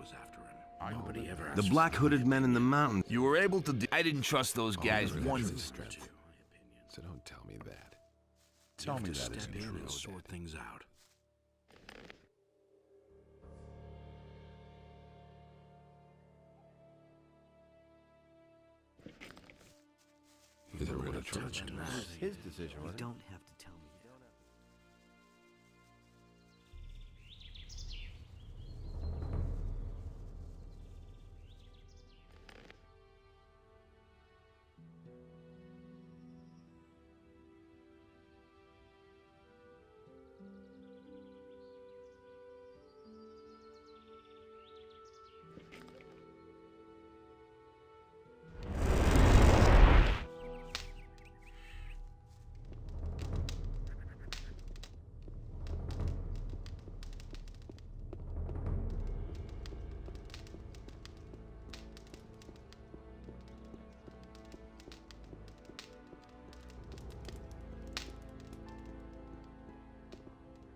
The black-hooded men in the mountain. You were able to I didn't trust those guys one. So don't tell me that. Tell me that isn't true. And sort things out. You never would have touched him. His decision, You wasn't it? don't have to tell me that.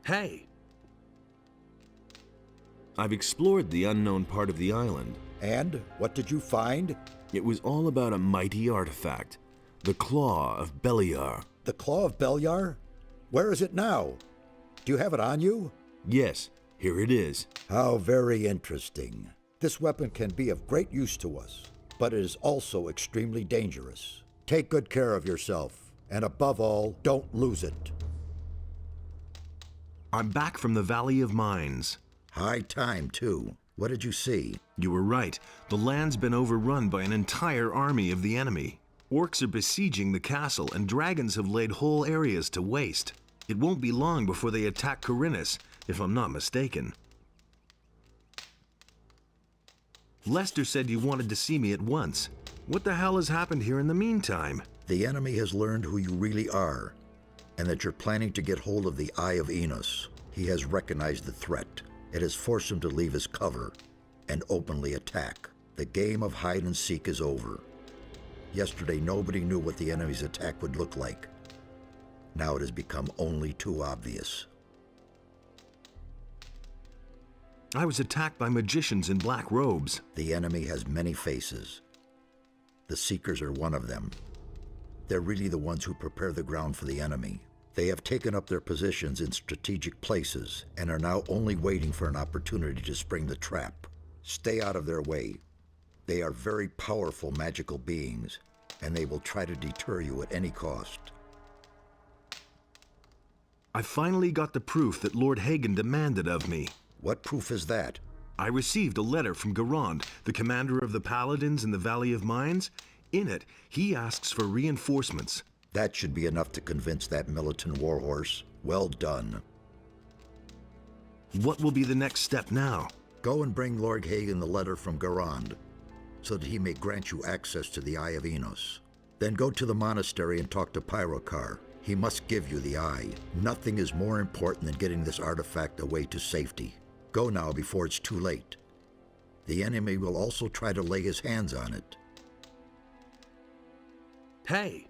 Hey! I've explored the unknown part of the island. And what did you find? It was all about a mighty artifact, the Claw of Beliar. The Claw of Beliar? Where is it now? Do you have it on you? Yes, here it is. How very interesting. This weapon can be of great use to us, but it is also extremely dangerous. Take good care of yourself, and above all, don't lose it. I'm back from the Valley of Mines. High time, too. What did you see? You were right. The land's been overrun by an entire army of the enemy. Orcs are besieging the castle, and dragons have laid whole areas to waste. It won't be long before they attack Corinus, if I'm not mistaken. Lester said you wanted to see me at once. What the hell has happened here in the meantime? The enemy has learned who you really are, and that you're planning to get hold of the Eye of Enos. He has recognized the threat. It has forced him to leave his cover and openly attack. The game of hide and seek is over. Yesterday, nobody knew what the enemy's attack would look like. Now it has become only too obvious. I was attacked by magicians in black robes. The enemy has many faces. The Seekers are one of them. They're really the ones who prepare the ground for the enemy. They have taken up their positions in strategic places and are now only waiting for an opportunity to spring the trap. Stay out of their way. They are very powerful magical beings, and they will try to deter you at any cost. I finally got the proof that Lord Hagen demanded of me. What proof is that? I received a letter from Garand, the commander of the Paladins in the Valley of Mines. In it, he asks for reinforcements. That should be enough to convince that militant warhorse. Well done. What will be the next step now? Go and bring Lord Hagen the letter from Garand, so that he may grant you access to the Eye of Enos. Then go to the monastery and talk to Pyrokar. He must give you the eye. Nothing is more important than getting this artifact away to safety. Go now before it's too late. The enemy will also try to lay his hands on it. Hey!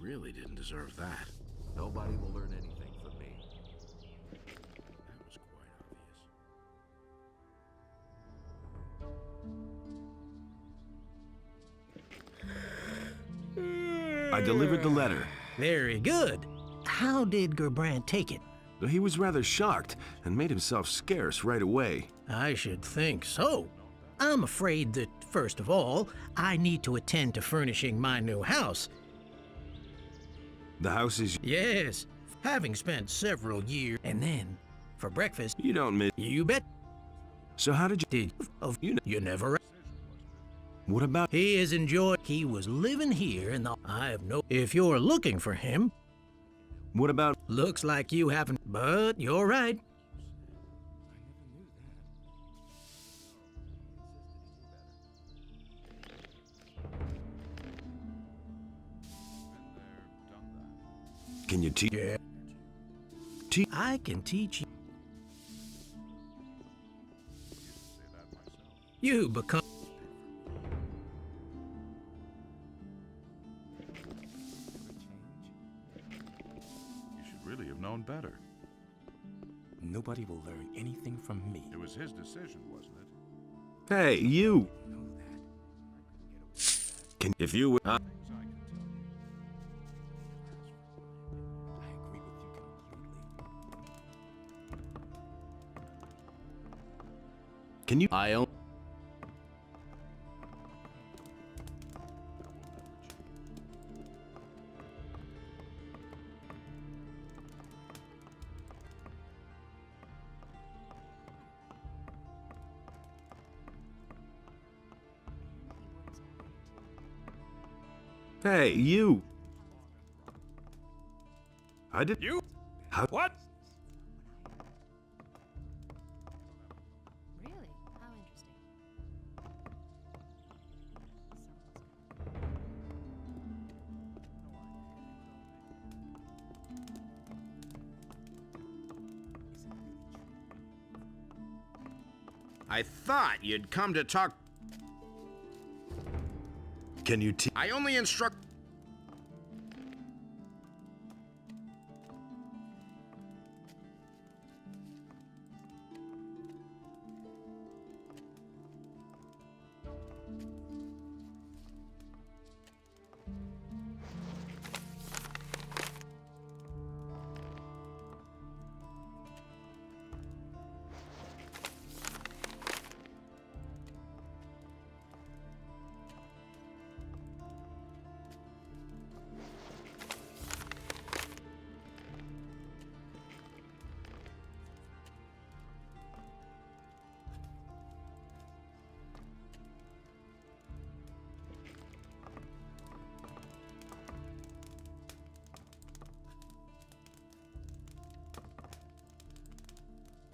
really didn't deserve that. Nobody will learn anything from me. That was quite obvious. I delivered the letter. Very good. How did Gerbrand take it? He was rather shocked and made himself scarce right away. I should think so. I'm afraid that, first of all, I need to attend to furnishing my new house. The house is... Yes, having spent several years. And then, for breakfast... You don't miss... You bet. So how did you... You never... What about... He is enjoying... He was living here in the... I have no... If you're looking for him... What about... Looks like you haven't... But you're right. Can you teach? Yeah. I can teach you. You become... You should really have known better. Nobody will learn anything from me. It was his decision, wasn't it? Hey, you! Can... If you would... Can you... I own... Hey, you! I did... You? How... What? Really? How interesting. I thought you'd come to talk... Can you teach? I only instruct...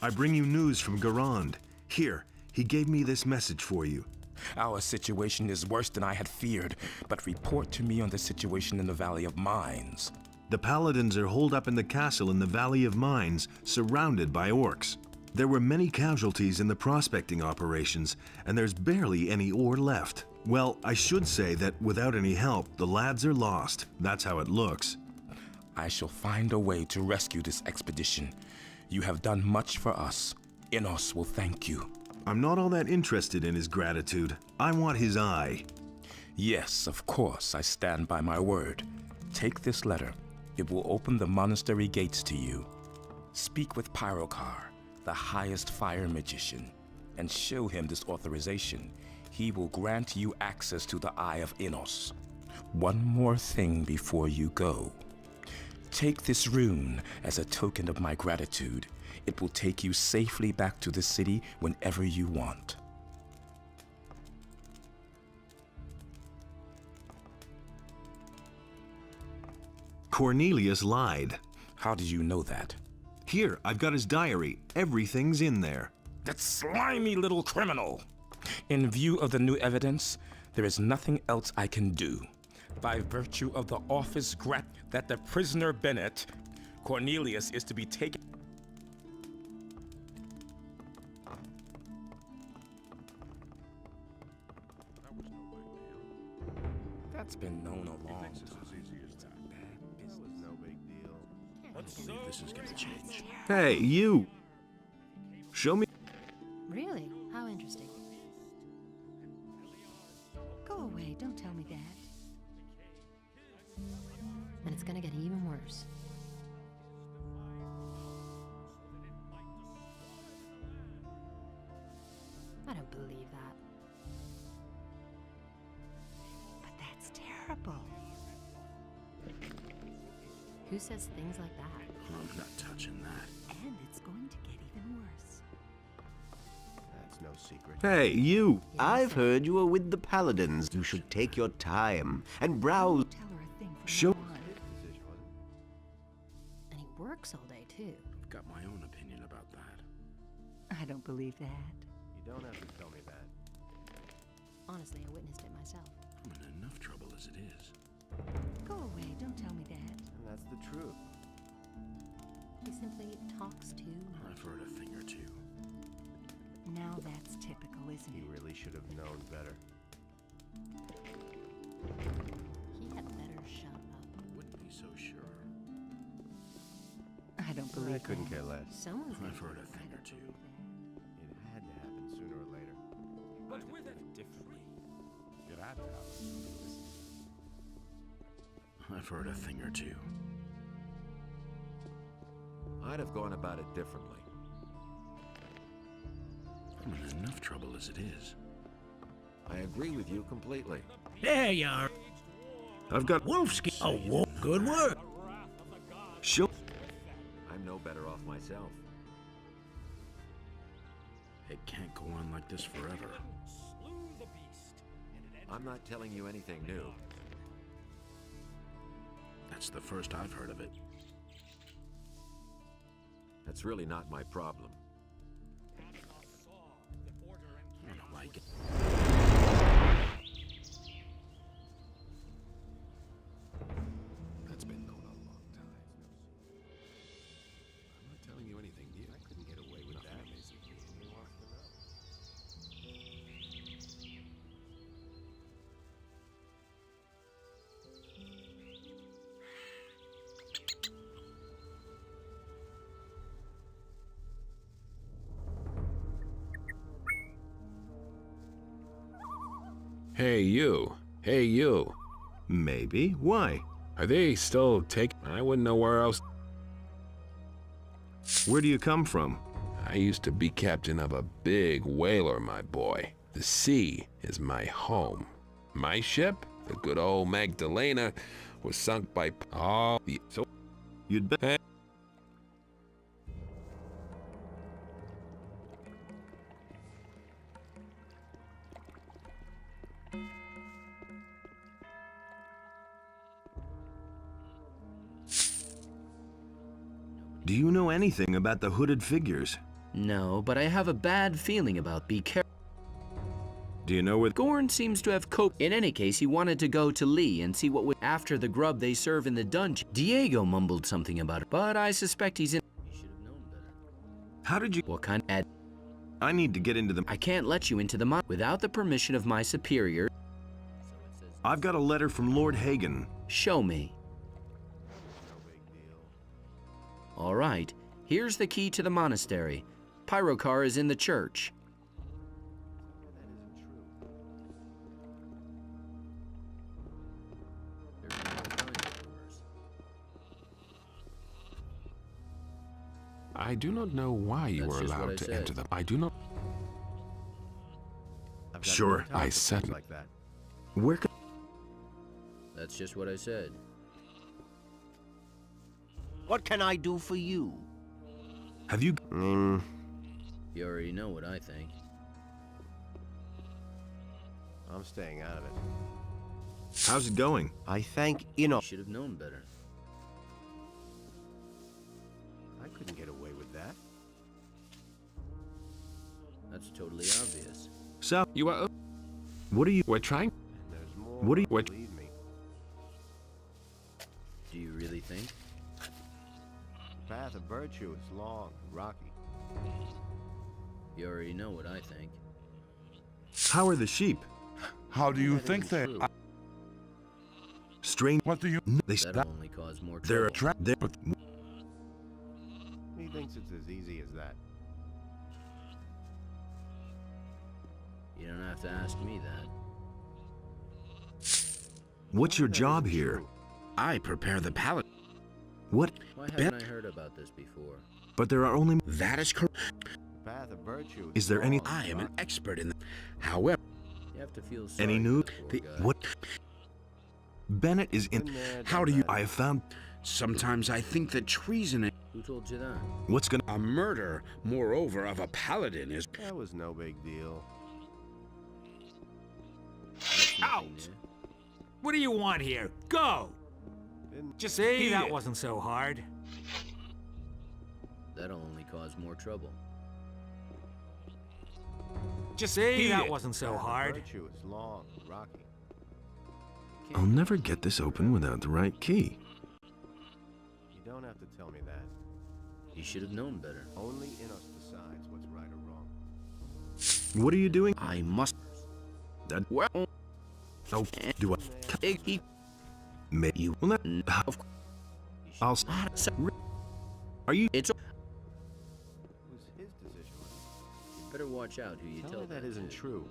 I bring you news from Garand. Here, he gave me this message for you. Our situation is worse than I had feared, but report to me on the situation in the Valley of Mines. The Paladins are holed up in the castle in the Valley of Mines, surrounded by orcs. There were many casualties in the prospecting operations, and there's barely any ore left. Well, I should say that without any help, the lads are lost. That's how it looks. I shall find a way to rescue this expedition. You have done much for us. Inos will thank you. I'm not all that interested in his gratitude. I want his eye. Yes, of course, I stand by my word. Take this letter. It will open the monastery gates to you. Speak with Pyrokar, the highest fire magician, and show him this authorization. He will grant you access to the Eye of Inos. One more thing before you go. Take this rune as a token of my gratitude. It will take you safely back to the city whenever you want. Cornelius lied. How did you know that? Here, I've got his diary. Everything's in there. That slimy little criminal! In view of the new evidence, there is nothing else I can do. By virtue of the office grant that the prisoner Bennett, Cornelius, is to be taken. That was no big deal. That's been known a long He thinks it's time. as easy as that. This is gonna change. Hey, you! Show me. Really? How interesting. Go away, don't tell me that. And it's gonna get even worse. I don't believe that. But that's terrible. Who says things like that? I'm not touching that. And it's going to get even worse. That's no secret. Hey, you! I've heard you are with the Paladins. You should take your time and browse. Tell her a thing from Show. now on. And he works all day, too. I've got my own opinion about that. I don't believe that. You don't have to tell me that. Honestly, I witnessed it myself. I'm in enough trouble as it is. Go away, don't tell me that. And that's the truth. He simply talks too much. I've heard a thing or two. Now that's typical, isn't You it? really should have known better. He had better shut up. I wouldn't be so sure. I don't believe I couldn't that. care less. Someone's I've heard a thing or two. It had to happen sooner or later. But with it Differently. It had to happen. I've heard a thing or two. I'd have gone about it differently. I'm in enough trouble as it is. I agree with you completely. There you are. I've got Wolfskin. Oh, wolf. Good work. show. I'm no better off myself. It can't go on like this forever. I'm not telling you anything new. That's the first I've heard of it. That's really not my problem. I don't like it. That's been going on a long time. I'm not telling you anything new. I couldn't get away with that. Amazing. He wants to know. Hey, you. Hey, you. Maybe. Why? Are they still taking? I wouldn't know where else. Where do you come from? I used to be captain of a big whaler, my boy. The sea is my home. My ship, the good old Magdalena, was sunk by all the. So You'd bet. Do you know anything about the hooded figures? No, but I have a bad feeling about be careful. Do you know where Gorn seems to have coped. In any case, he wanted to go to Lee and see what would after the grub they serve in the dungeon. Diego mumbled something about it, but I suspect he's in. You should have known better. How did you? What kind of I need to get into the. I can't let you into the mine without the permission of my superior. I've got a letter from Lord Hagen. Show me. All right, here's the key to the monastery. Pyrocar is in the church. I do not know why you were allowed to enter them. I do not. Sure, I said. Like that. Where could? That's just what I said. What can I do for you? Have you? You already know what I think. I'm staying out of it. How's it going? I think, you know. Should have known better. I couldn't get away with that. That's totally obvious. So you are. What are you? We're trying. There's more. What are you? What? Believe me. Do you really think? The path of virtue is long and rocky. You already know what I think. How are the sheep? How do you think they? Strange. What do you? They That'll only cause more they're trouble. they're. thinks it's as easy as that. You don't have to ask me that. What's your job here? I prepare the pallet. What? Why haven't I heard about this before? But there are only... That is correct. The path of virtue. Is there any... I am an expert in... However... You have to feel sorry Any news? for the poor guy. What? Bennett is in... How do you... I have found... Sometimes I think that treason... Who told you that? What's gonna... A murder, moreover, of a paladin is... That was no big deal. Out! What do you want here? Go! Just say that wasn't so hard. That'll only cause more trouble. Just say that wasn't so hard. Virtue is long, rocky. I'll never get this open without the right key. You don't have to tell me that. You should have known better. Only in us decides what's right or wrong. What are you doing? I must... That... Well... Oh, do I... May you... Well, that... I'll... Are you... It's... It was his decision. You better watch out who you Tell tell me that isn't to. true.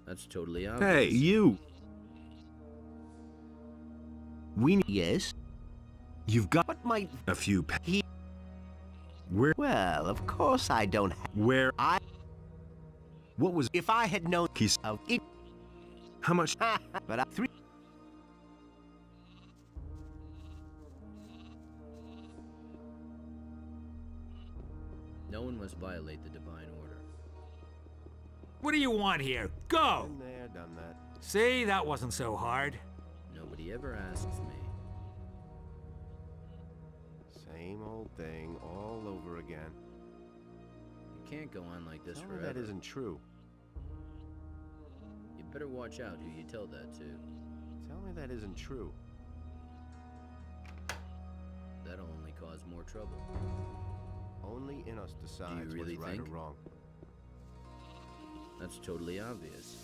That's totally obvious. Hey, you! We... Yes? You've got... What might... A few... Where... Well, of course I don't have... Where... What was... If I had known... Keys... Of it... How much... But I... 3... No one must violate the divine order. What do you want here? Go! Been there, done that. Say that wasn't so hard. Nobody ever asks me. Same old thing all over again. You can't go on like this Tell me forever. that isn't true. You better watch out who you tell that to. Tell me that isn't true. That'll only cause more trouble. Only in us decides really what's right think? or wrong. That's totally obvious.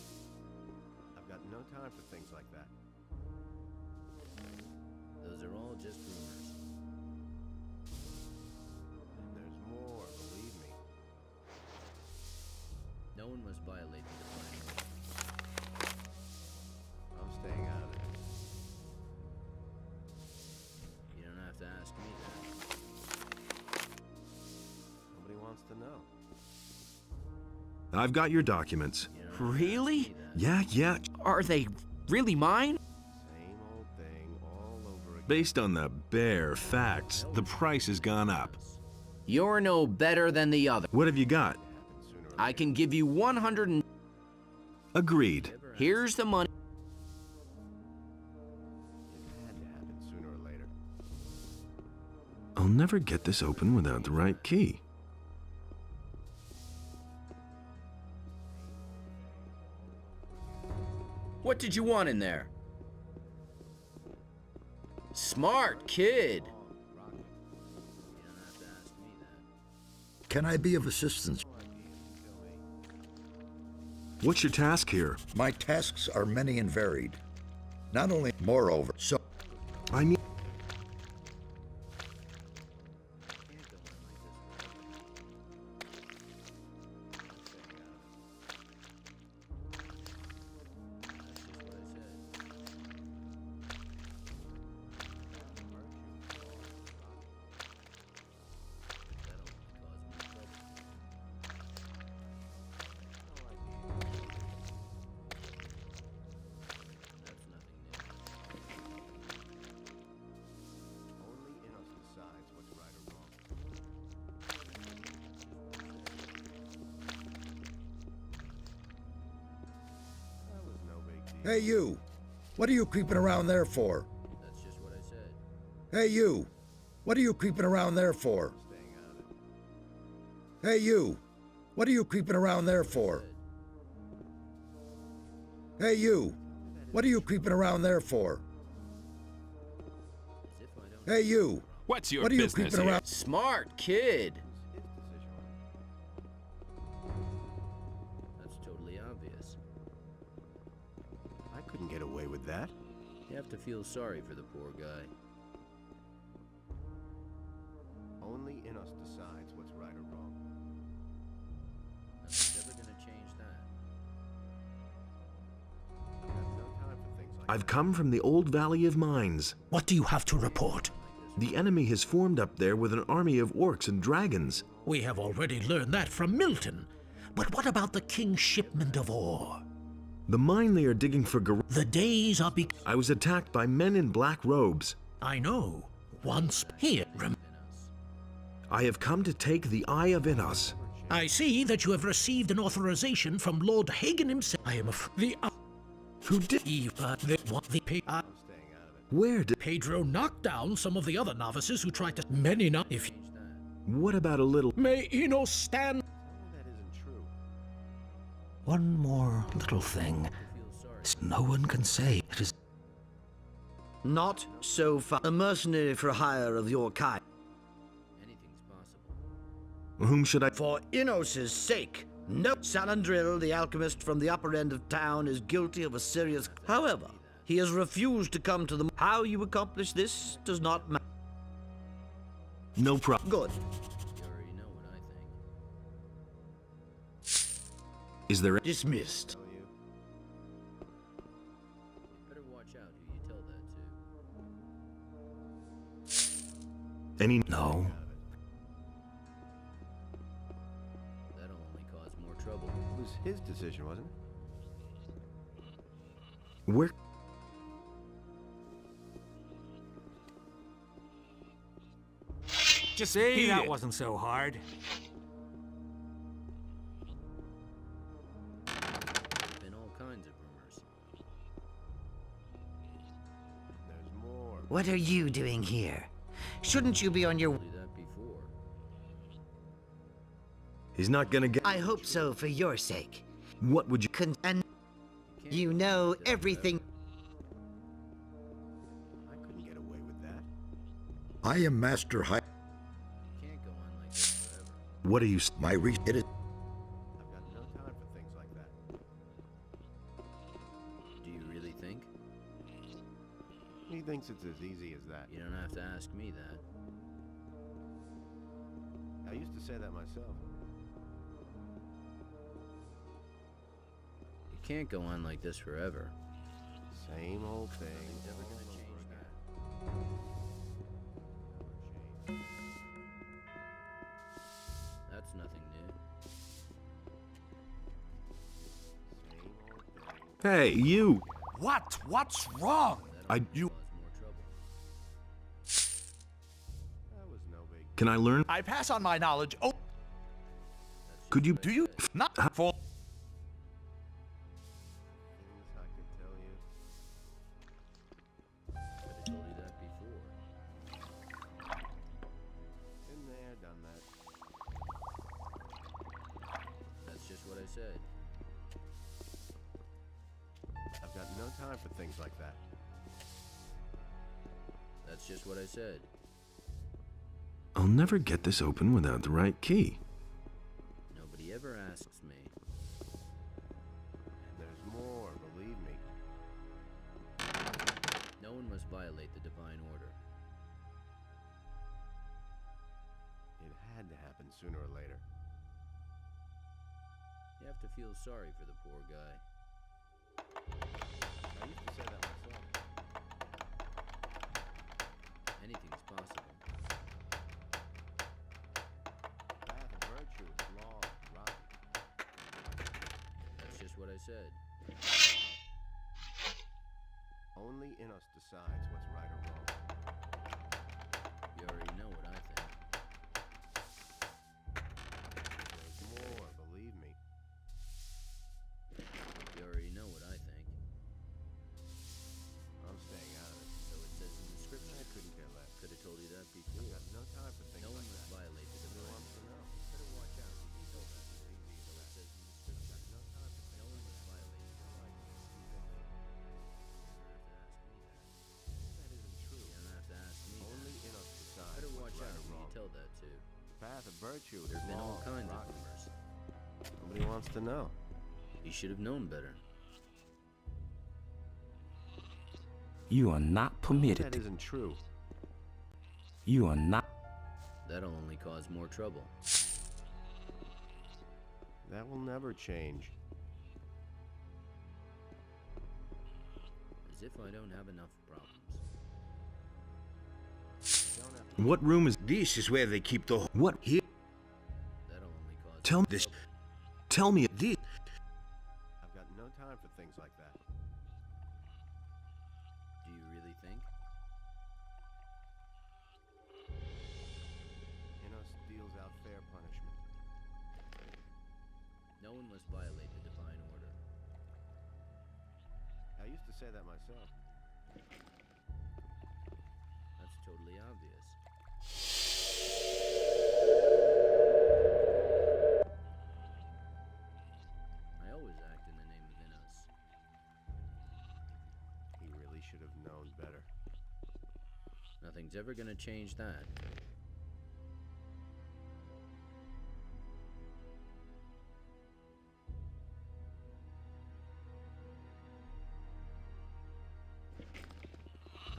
I've got no time for things like that. Those are all just rumors. And there's more, believe me. No one must violate the divine order. I'm staying out of it. You don't have to ask me that. Nobody wants to know. I've got your documents. Really? Yeah. Are they really mine? Same old thing all over again. Based on the bare facts, the price has gone up. You're no better than the other. What have you got? I can give you 100 and... Agreed. Here's the money. It had to happen sooner or later. I'll never get this open without the right key. What did you want in there? Smart kid. Can I be of assistance? What's your task here? My tasks are many and varied. Not only, moreover, so... I mean... Only in us decides what's right or wrong. That was no big deal. Hey, you! What are you creeping around there for? That's just what I said. Hey, you! What are you creeping around there for? Staying out of it. Hey, you! What are you creeping around there for? Hey, you! What are you creeping around there for? Hey, you! What's your What are you business creeping here? around? Smart kid. His decision. That's totally obvious. I couldn't get away with that. You have to feel sorry for the poor guy. Only in us decides what's right or wrong. Nothing's ever gonna change that. I've come from the old Valley of Mines. What do you have to report? The enemy has formed up there with an army of orcs and dragons. We have already learned that from Milton. But what about the king's shipment of ore? The mine they are digging for The days are I was attacked by men in black robes. I know. Once here. I have come to take the Eye of Innos. I see that you have received an authorization from Lord Hagen himself. I am the Who did? Where did Pedro knock down some of the other novices who tried to if What about a little? May Ino stand. That isn't true. One more little thing. No one can say it is Not so far. A mercenary for hire of your kind. Anything's possible. Whom should I? For Innos' sake. No. Salandril, the alchemist from the upper end of town, is guilty of a serious. However, he has refused to come to the. How you accomplish this does not matter. No problem. Good. You already know what I think. Is there? Dismissed. Better watch out who you tell that to. Any? No. That'll only cause more trouble. It was his decision, wasn't it? Where? Just see, that wasn't so hard. Been all kinds of rumors. There's more. What are you doing here? Shouldn't you be on your... Do that before. He's not gonna get. I hope so for your sake. What would you? And you know everything. I couldn't get away with that. I am Master High. Can't go on like this forever. What are you? My it is. I've got no time for things like that. Do you really think? He thinks it's as easy as that. You don't have to ask me that. I used to say that myself. You can't go on like this forever. Same old thing. Nothing's ever gonna change that. That's nothing new. Same old thing. Hey, you! What? What's wrong? You. Cause more trouble. That was no big. Can I learn? I pass on my knowledge. Oh, Could you? do you? Not for. Things I could tell you. Could have told you that before. Been there, done that. That's just what I said. I've got no time for things like that. That's just what I said. I'll never get this open without the right key. Nobody ever asks me. There's more, believe me. No one must violate the divine order. It had to happen sooner or later. You have to feel sorry for the poor guy. I used to say that myself. Anything's possible. Path of virtue is long, rocky. That's just what I said. Only in us decides what's right or wrong. You already know what I think. There's more, believe me. You already know what I think. I'm staying out of it. So it says in the scripture. I couldn't care less. Could have told you that before. I've got no time for things No one like must that. violate the Who divine wants to order. know? Better watch out who you tell that. It's easy as So it that. says in the scripture. No time for No one must violate the divine order. That isn't true. You don't have to ask me. Only in us decides Better what's watch right out or who you wrong. tell that to. Path of virtue is There's been all long, kinds of rocky. rumors. Nobody wants to know. You should have known better. You are not permitted. That isn't true. You are not. That'll only cause more trouble. That will never change. As if I don't have enough problems. What room is... This is where they keep the... What? Here. That'll only cause... Tell me this. Tell me this. I've got no time for things like that. Do you really think? Innos deals out fair punishment. No one must violate the divine order. I used to say that myself. That's totally obvious. I always act in the name of Innos. He really should have known better. Nothing's ever gonna change that.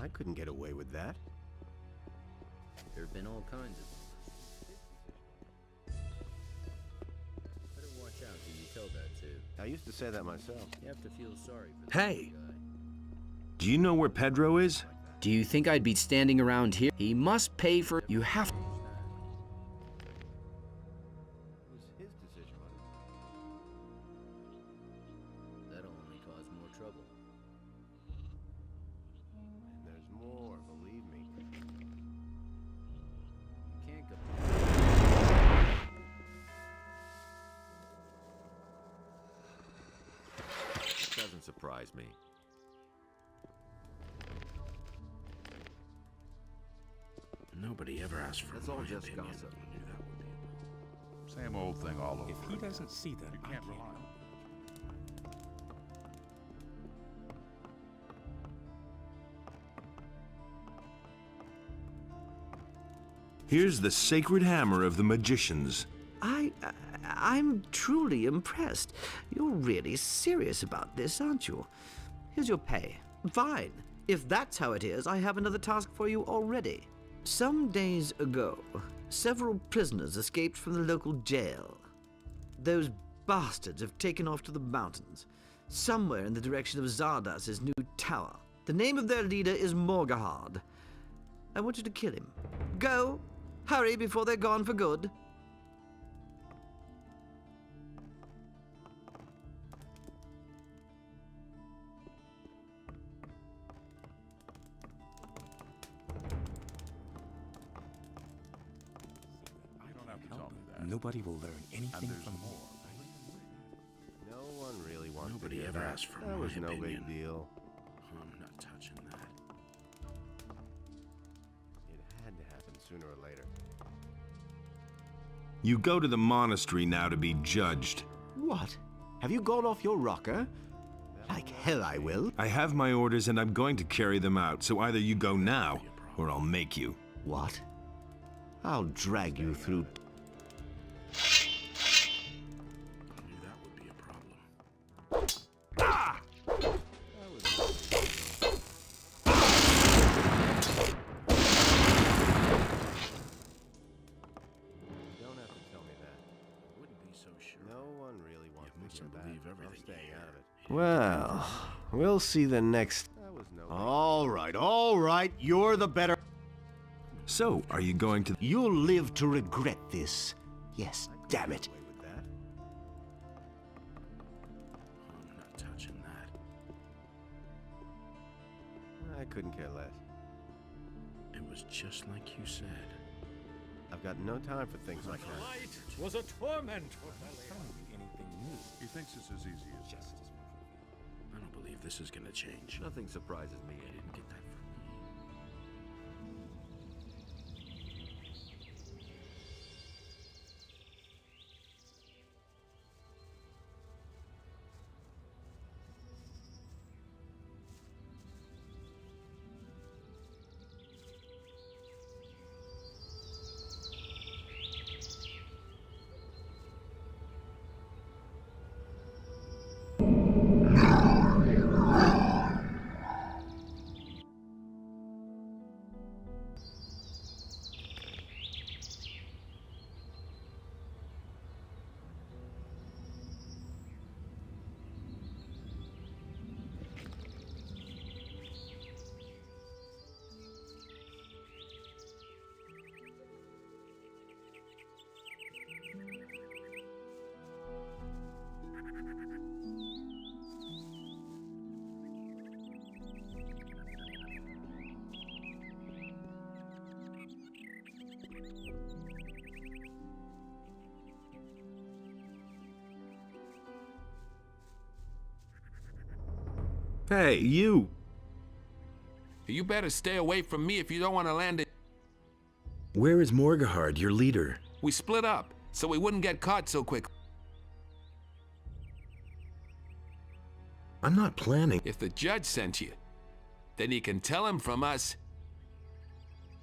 I couldn't get away with that. There have been all kinds of... Better watch out who you tell that to. I used to say that myself. You have to feel sorry for the Hey! poor guy. Do you know where Pedro is? Do you think I'd be standing around here? He must pay for... You have to... It was his decision, wasn't it? That'll only cause more trouble. And there's more, believe me. You can't go... Doesn't surprise me. Nobody ever asked for That's my all just opinion. gossip. Same old thing all over. If he doesn't see that, I can't rely on help Here's the sacred hammer of the magicians. I'm truly impressed. You're really serious about this, aren't you? Here's your pay. Fine. If that's how it is, I have another task for you already. Some days ago, several prisoners escaped from the local jail. Those bastards have taken off to the mountains, somewhere in the direction of Zardas's new tower. The name of their leader is Morgahard. I want you to kill him. Go! Hurry before they're gone for good. Nobody will learn anything from more. No one really wants Nobody to hear ever that. asked for That my was no opinion. big deal. I'm not touching that. It had to happen sooner or later. You go to the monastery now to be judged. What? Have you gone off your rocker? Like hell I will. I have my orders and I'm going to carry them out, so either you go now, or I'll make you. What? I'll drag you through... I knew that would be a problem. Ah! Don't have to tell me that. I wouldn't be so sure. No one really wants to hear that. believe I'm everything you staying hear. out of it. Well, we'll see the next... All right, you're the better... So, are you going to... You'll live to regret this. Yes, damn it. I'm not touching that. I couldn't care less. It was just like you said. I've got no time for things like that. Light was a torment for anything new. He thinks it's as easy as Justice. I don't believe this is gonna change. Nothing surprises me. I didn't get that from Hey, you! You better stay away from me if you don't want to land it. Where is Morgahard, your leader? We split up, so we wouldn't get caught so quick. I'm not planning. If the judge sent you, then you can tell him from us.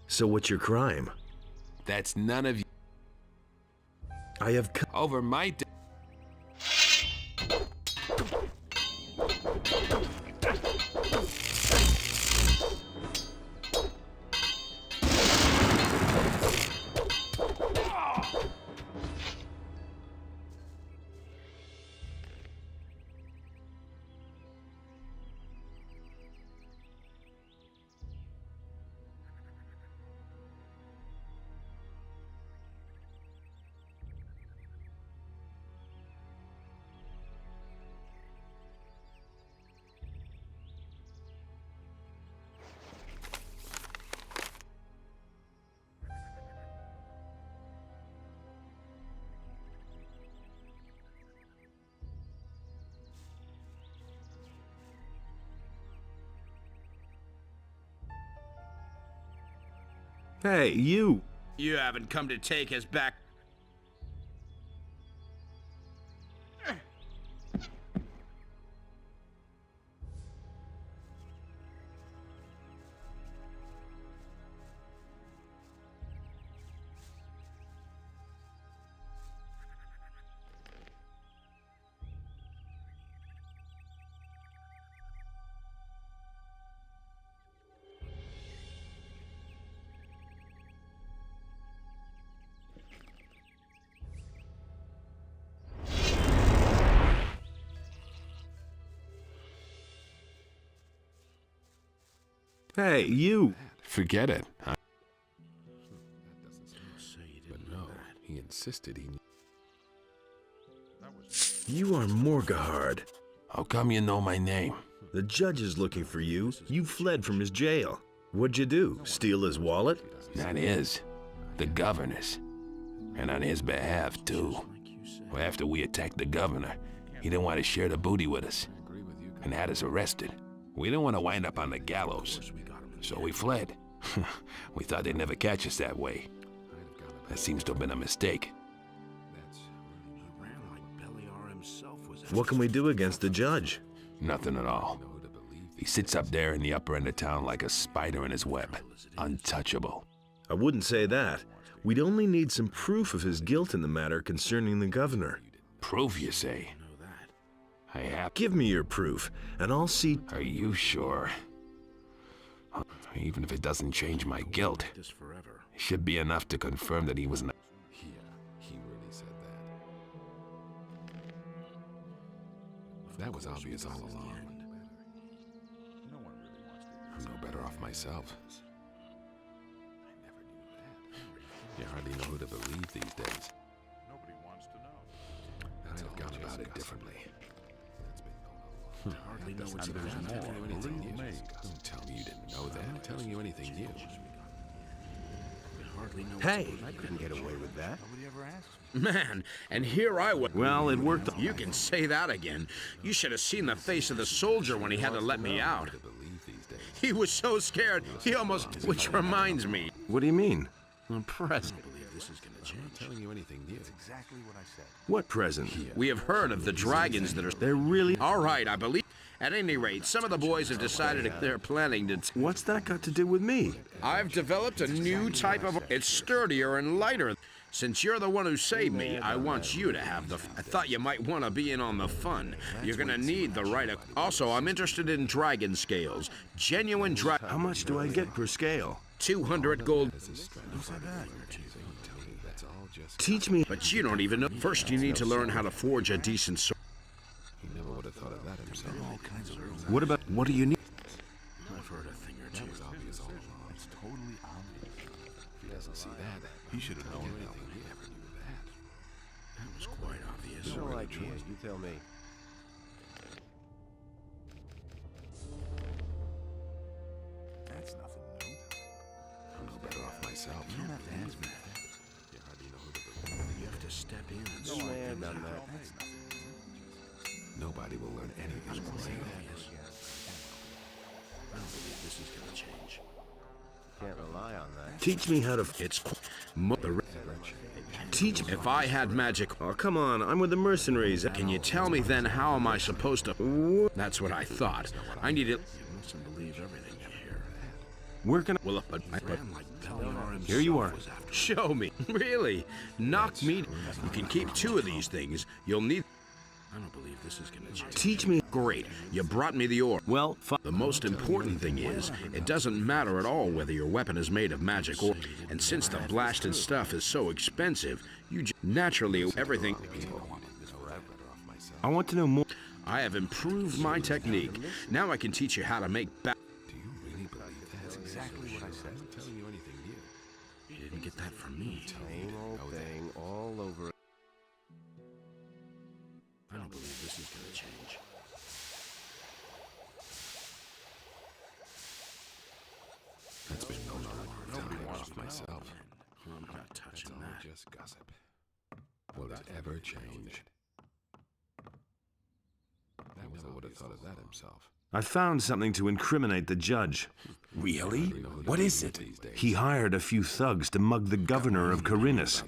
So what's your crime? That's none of you. I have over my Hey, you! You haven't come to take us back. Hey, you! Forget it. But no, he insisted he... You are Morgahard. How come you know my name? The judge is looking for you. You fled from his jail. What'd you do? Steal his wallet? Not his. The governor's. And on his behalf, too. Well, after we attacked the governor, he didn't want to share the booty with us. And had us arrested. We didn't want to wind up on the gallows. So we fled. We thought they'd never catch us that way. That seems to have been a mistake. What can we do against the judge? Nothing at all. He sits up there in the upper end of town like a spider in his web. Untouchable. I wouldn't say that. We'd only need some proof of his guilt in the matter concerning the governor. Proof, you say? I have... Give me your proof, and I'll see... Are you sure? Even if it doesn't change my guilt, it should be enough to confirm that he was not... Yeah, he really said that. That was obvious all along. I'm no better off myself. You hardly know who to believe these days. Nobody wants to know. I'd have gone about it differently. Hardly know what's There's more. Believe me. Don't tell me you didn't know that. I'm telling you anything new. Hey, I couldn't get away with that. Nobody ever asked me. Man, and here I was. Well, it worked. You can say that again. You should have seen the face of the soldier when he had to let me out. He was so scared, he almost... Which reminds me. What do you mean? A present. I'm not telling you anything new. Exactly what I said. What present? We have heard of the dragons that are... They're really... All right, I believe... At any rate, some of the boys have decided if they're planning to... What's that got to do with me? I've developed a new type of... It's sturdier and lighter. Since you're the one who saved me, I want you to have the... I thought you might want to be in on the fun. You're gonna need the right... Also, I'm interested in dragon scales. Genuine How much do I get per scale? 200 gold. Teach me. But you don't even know. First, you need to learn how to forge a decent sword. He never would have thought of that himself. What about... What do you need? I've heard a thing or two. That was obvious all along. It's totally obvious. If he doesn't see that, He should have known anything. anything. He never knew that. That was quite obvious. No idea. You tell me. That's nothing new. I'm no better off myself. You don't have to ask me that. You hardly know who to believe. You have to step in and No man done that. Nobody will learn anything from saying that. is gonna change. Can't rely on that. Teach me how to... Teach me. If I had magic... Oh, come on, I'm with the mercenaries. Can you tell me then how am I supposed to... That's what I thought. I needed... You mustn't believe everything you hear. Where can I... Well, but Here you are. Show me. Really? Knock me... You can keep 2 of these things. You'll need... I don't believe this is gonna change. Teach me. Great. You brought me the ore. Well, the most important thing is, it doesn't matter at all whether your weapon is made of magic or... And since the blasted stuff is so expensive, you naturally... Everything... I want to know more. I have improved my technique. Now I can teach you how to make Do you really believe that? That's exactly what I said. I'm not telling you anything new. You didn't get that from me. Same old thing all over. I don't believe this is gonna change. That's been going on a long time off myself. I'm not touching It's all that. just gossip. Will it ever change? He never would have thought of that himself. I found something to incriminate the judge. Really? What is it? He hired a few thugs to mug the governor of Corinus.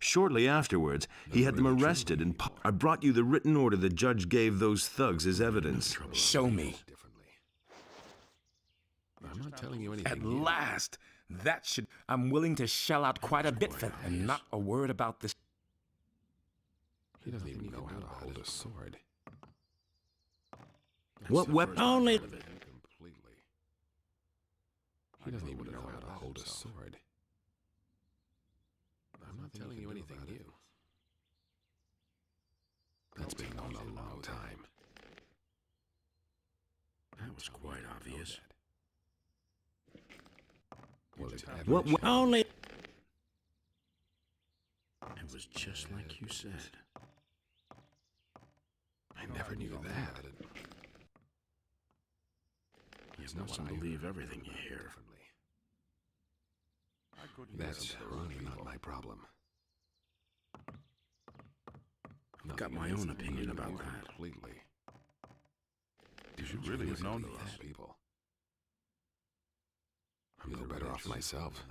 Shortly afterwards, he had them arrested and I brought you the written order the judge gave those thugs as evidence. Show me. I'm not telling you anything At new. last! That should... I'm willing to shell out quite a bit for that. And not a word about this. He doesn't even know how to hold a sword. What weapon? Only... Completely. He doesn't even know how to hold a sword. I'm not telling you anything new. That's been going on a long time. That was quite obvious. Will it ever What? change? Only... It was just like you said. I never knew that. You mustn't believe everything you hear. That's really not my problem. I've got my own opinion about that. Completely. You should really have known these this. people. I'm no better off myself.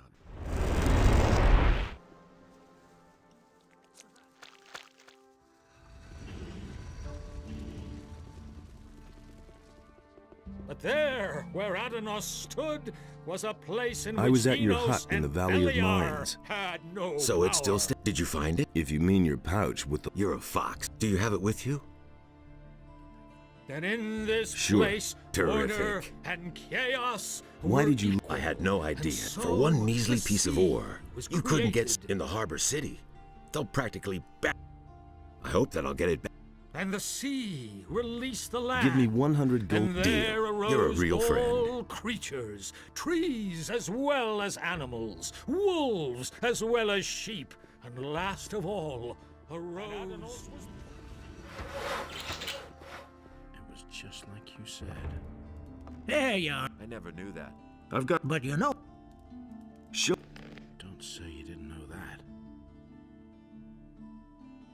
But there, where Adonos stood, was a place in which I was at your Enos hut in and the Valley of Beliar Mines. had no So it's still... power. Did you find it? If you mean your pouch with the... You're a fox. Do you have it with you? Then in this Sure. place, order Terrific. and chaos. Why were did you... I had no idea. so For one measly the piece of sea ore, was you couldn't get created. in the harbor city. They'll practically back. I hope that I'll get it back. And the sea released the land. Give me 100 gold. And there Deal. arose You're a real friend. all creatures, trees as well as animals, wolves as well as sheep, and last of all arose... It was just like you said. There you are. I never knew that. I've got... But you know... Sure. Don't say you didn't know that.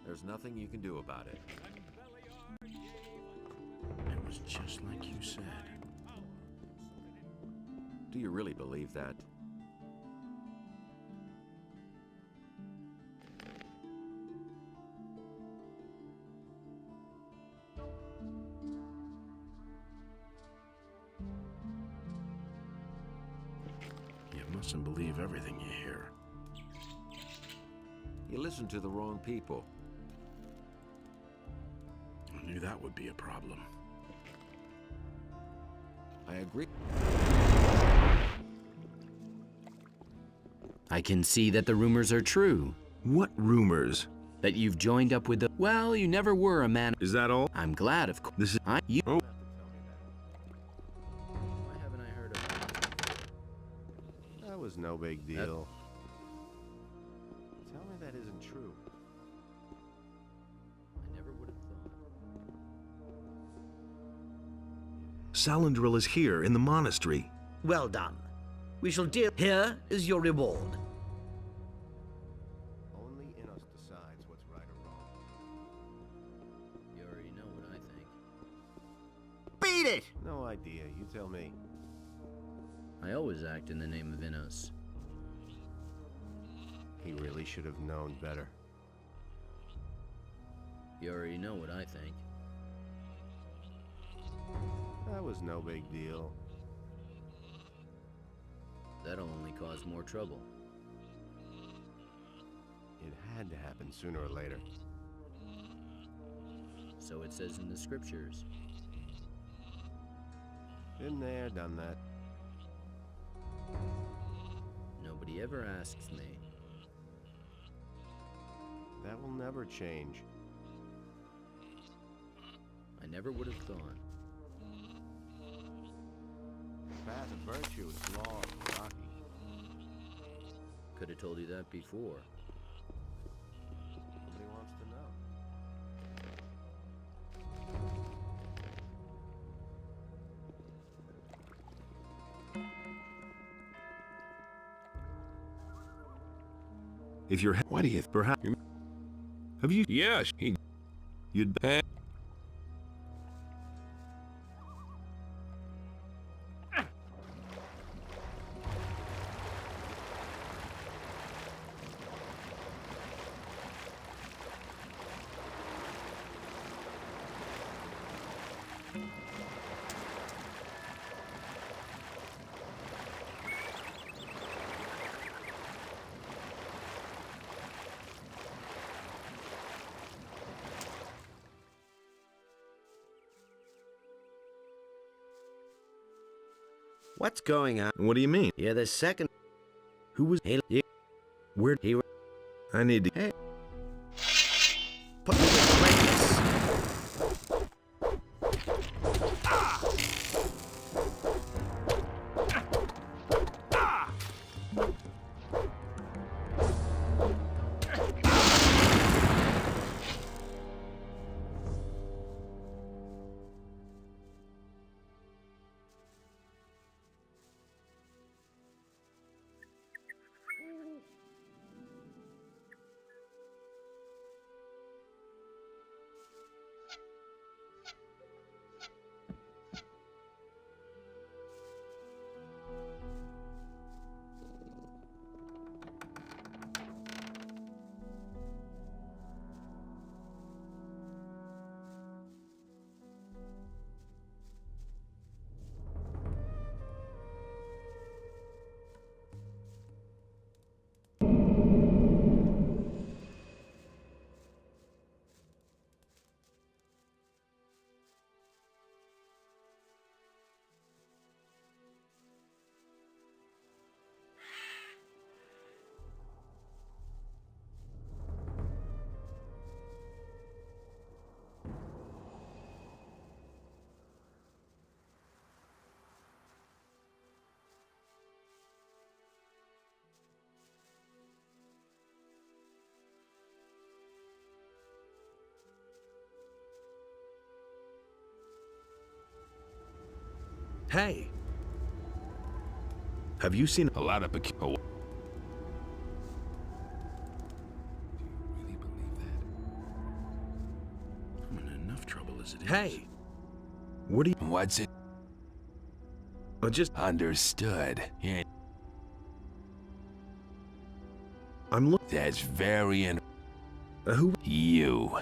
There's nothing you can do about it. It was just like you said. Do you really believe that? You mustn't believe everything you hear. You listen to the wrong people. I knew that would be a problem. I agree. I can see that the rumors are true. What rumors? That you've joined up with the... Well, you never were a man... Is that all? I'm glad, of course. This is... You... Oh. Why haven't I heard of it? That was no big deal. Tell me that isn't true. I never would have thought. Salandril is here in the monastery. Well done. We shall deal. Here is your reward. Only Enos decides what's right or wrong. You already know what I think. Beat it! No idea. You Tell me. I always act in the name of Innos. He really should have known better. You already know what I think. That was no big deal. That'll only cause more trouble. It had to happen sooner or later. So it says in the scriptures. Been there, done that. Nobody ever asks me. That will never change. I never would have thought. The path of virtue is long, rocky. Could have told you that before. Nobody wants to know. If you're... What do you... Perhaps... Have you... Yes, he... You'd... What's going on? What do you mean? Yeah, the second... Who was... Hey, Where... he... I need to... Hey. Put me in place. Hey! Have you seen... A lot of... Do you really believe that? I'm in enough trouble as it is. Hey! What do you... What's it? Just... Understood. Yeah. I'm look... That's very who... You.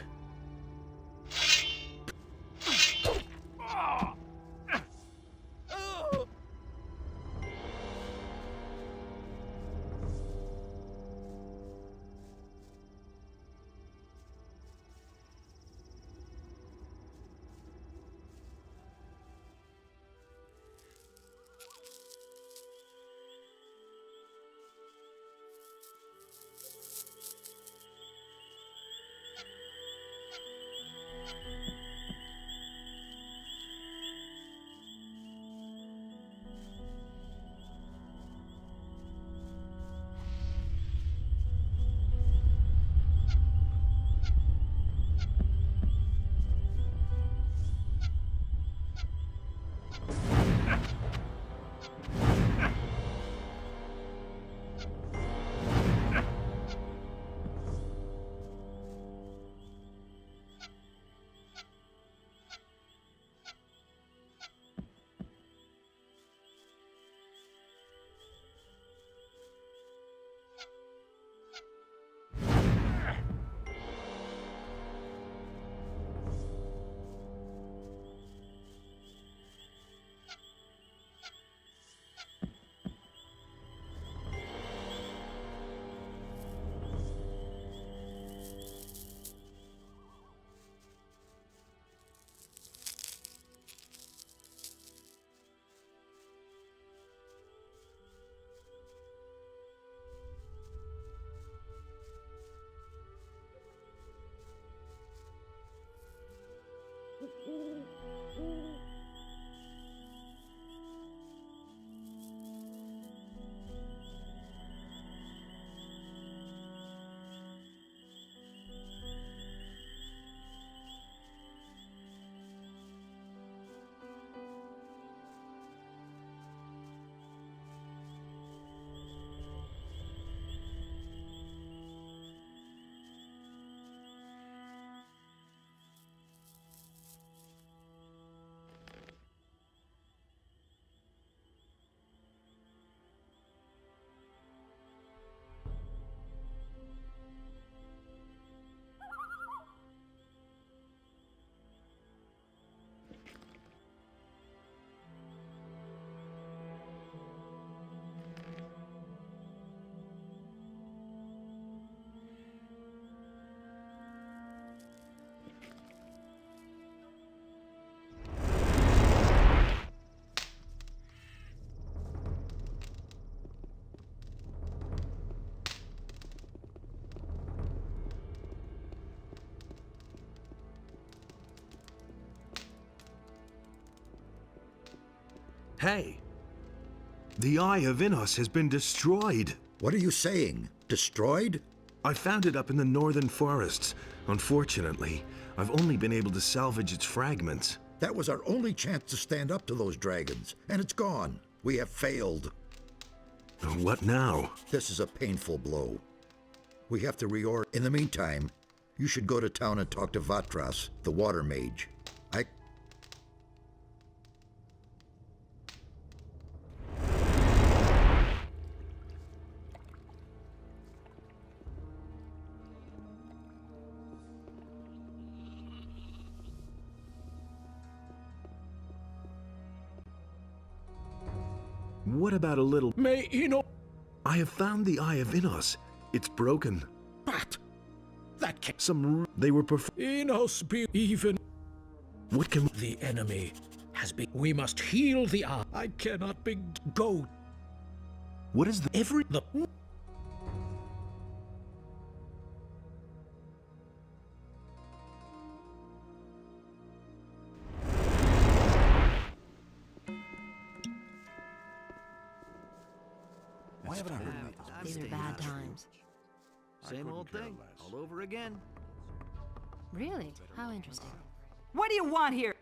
Hey! The Eye of Innos has been destroyed. What are you saying? Destroyed? I found it up in the northern forests. Unfortunately, I've only been able to salvage its fragments. That was our only chance to stand up to those dragons, and it's gone. We have failed. What now? This is a painful blow. We have to reorder. In the meantime, you should go to town and talk to Vatras, the water mage. What about a little... May Ino... I have found the Eye of Innos. It's broken. But... that can... They were Innos be even... What can... The enemy has been... We must heal the eye. I cannot be... Go... What is the... The... Why haven't I heard about this? These are bad times. Same old thing, all over again. Really? How interesting. What do you want here?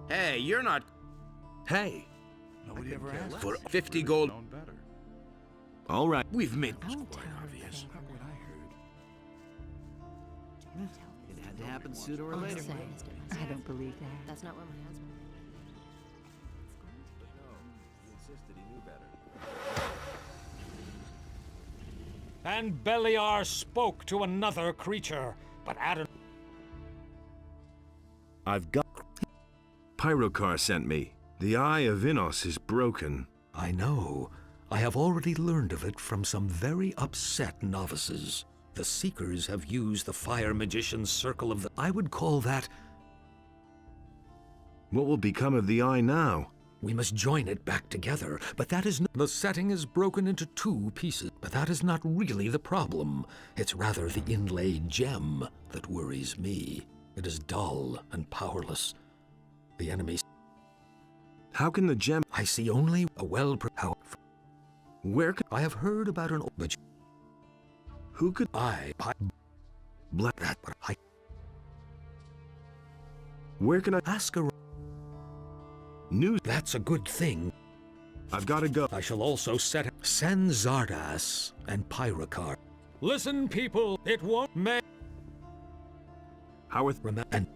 Hey, you're not... Hey! Nobody ever asked. For 50 gold... All right. We've made... I won't tell obvious. It had to happen sooner or later. I don't believe that. That's not what my husband... And Beliar spoke to another creature, but Adam... I've got... Pyrocar sent me. The Eye of Innos is broken. I know. I have already learned of it from some very upset novices. The Seekers have used the Fire Magician's Circle of the... I would call that... What will become of the Eye now? We must join it back together, but that is the setting is broken into 2 pieces, but that is not really the problem. It's rather the inlaid gem that worries me. It is dull and powerless. The enemy... How can the gem... I see only a Where can... I have heard about an... But who could... That, Where can I... Ask a... News. That's a good thing. I've got to go. I shall also send Zardas and Pyrocar. Listen, people, it won't may... Howarth... And...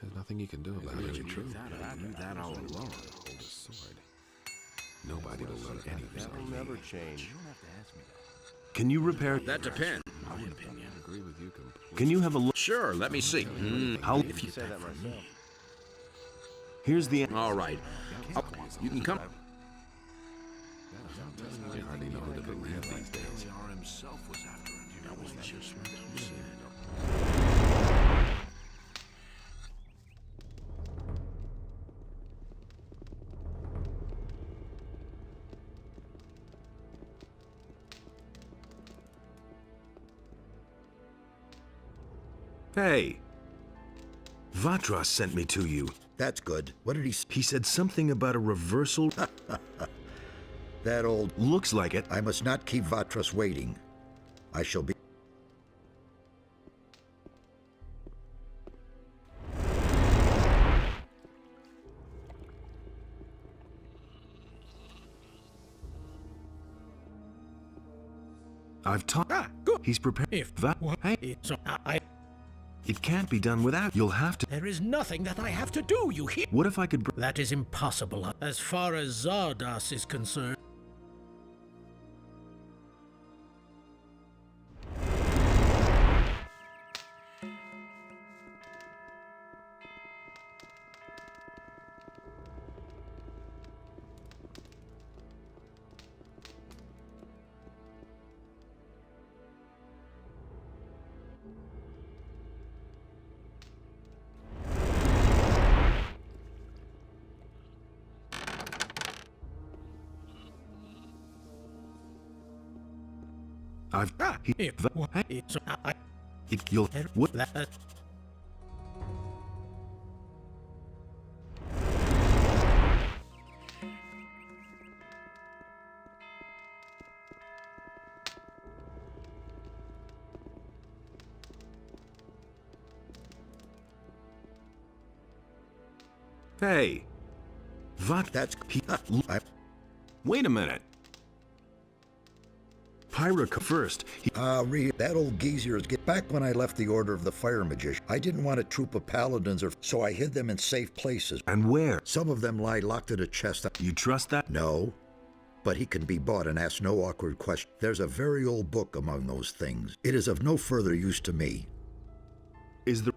There's nothing you can do about it. True. I knew that all along. Hold a sword. Nobody will learn anything. That will never change. Can you repair... That depends. My opinion. I agree with you completely. Can you have a look? Sure, let me see. How... If you say that myself. Here's the... All right. You can come. I hardly know who to believe these days. himself was after him. That was just what you said. Hey! Vatras sent me to you. That's good. What did he say? He said something about a reversal. That old... Looks like it. I must not keep Vatras waiting. I shall be... I've taught... good. He's prepared. If Hey. It can't be done without. You'll have to... There is nothing that I have to do, you hear? What if I could... That is impossible, as far as Zardas is concerned. I've... You'll... What? Hey. What? That's... Wait a minute. Pyra first. That old geezer is get back when I left the Order of the Fire Magician. I didn't want a troop of paladins, so I hid them in safe places. And where? Some of them lie locked in a chest. You trust that? No. But he can be bought and ask no awkward questions. There's a very old book among those things. It is of no further use to me. Is there...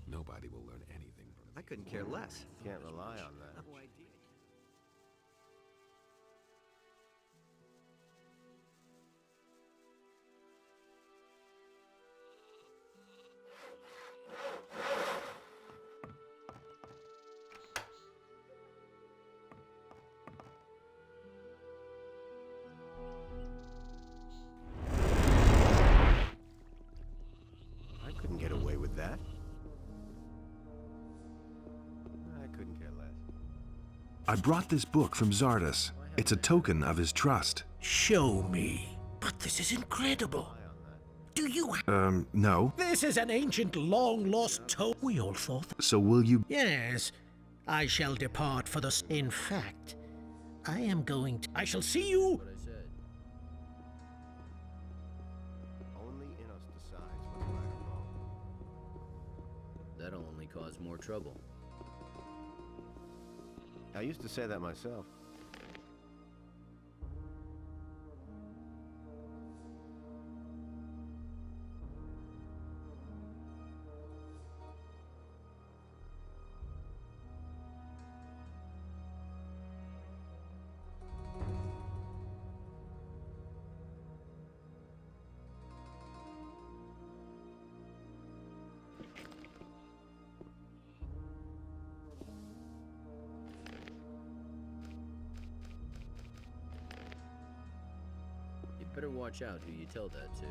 Nobody will learn anything from I couldn't care less. Can't rely on that. I couldn't get away with that. I couldn't care less. I brought this book from Zardas. It's a token of his trust. Show me. But this is incredible. Do you... No. This is an ancient, long-lost token. We all thought... So will you... Yes. I shall depart for the... In fact, I am going to... I shall see you... Only in us decides what's right or wrong. That'll only cause more trouble. I used to say that myself. You'd better watch out who you tell that to.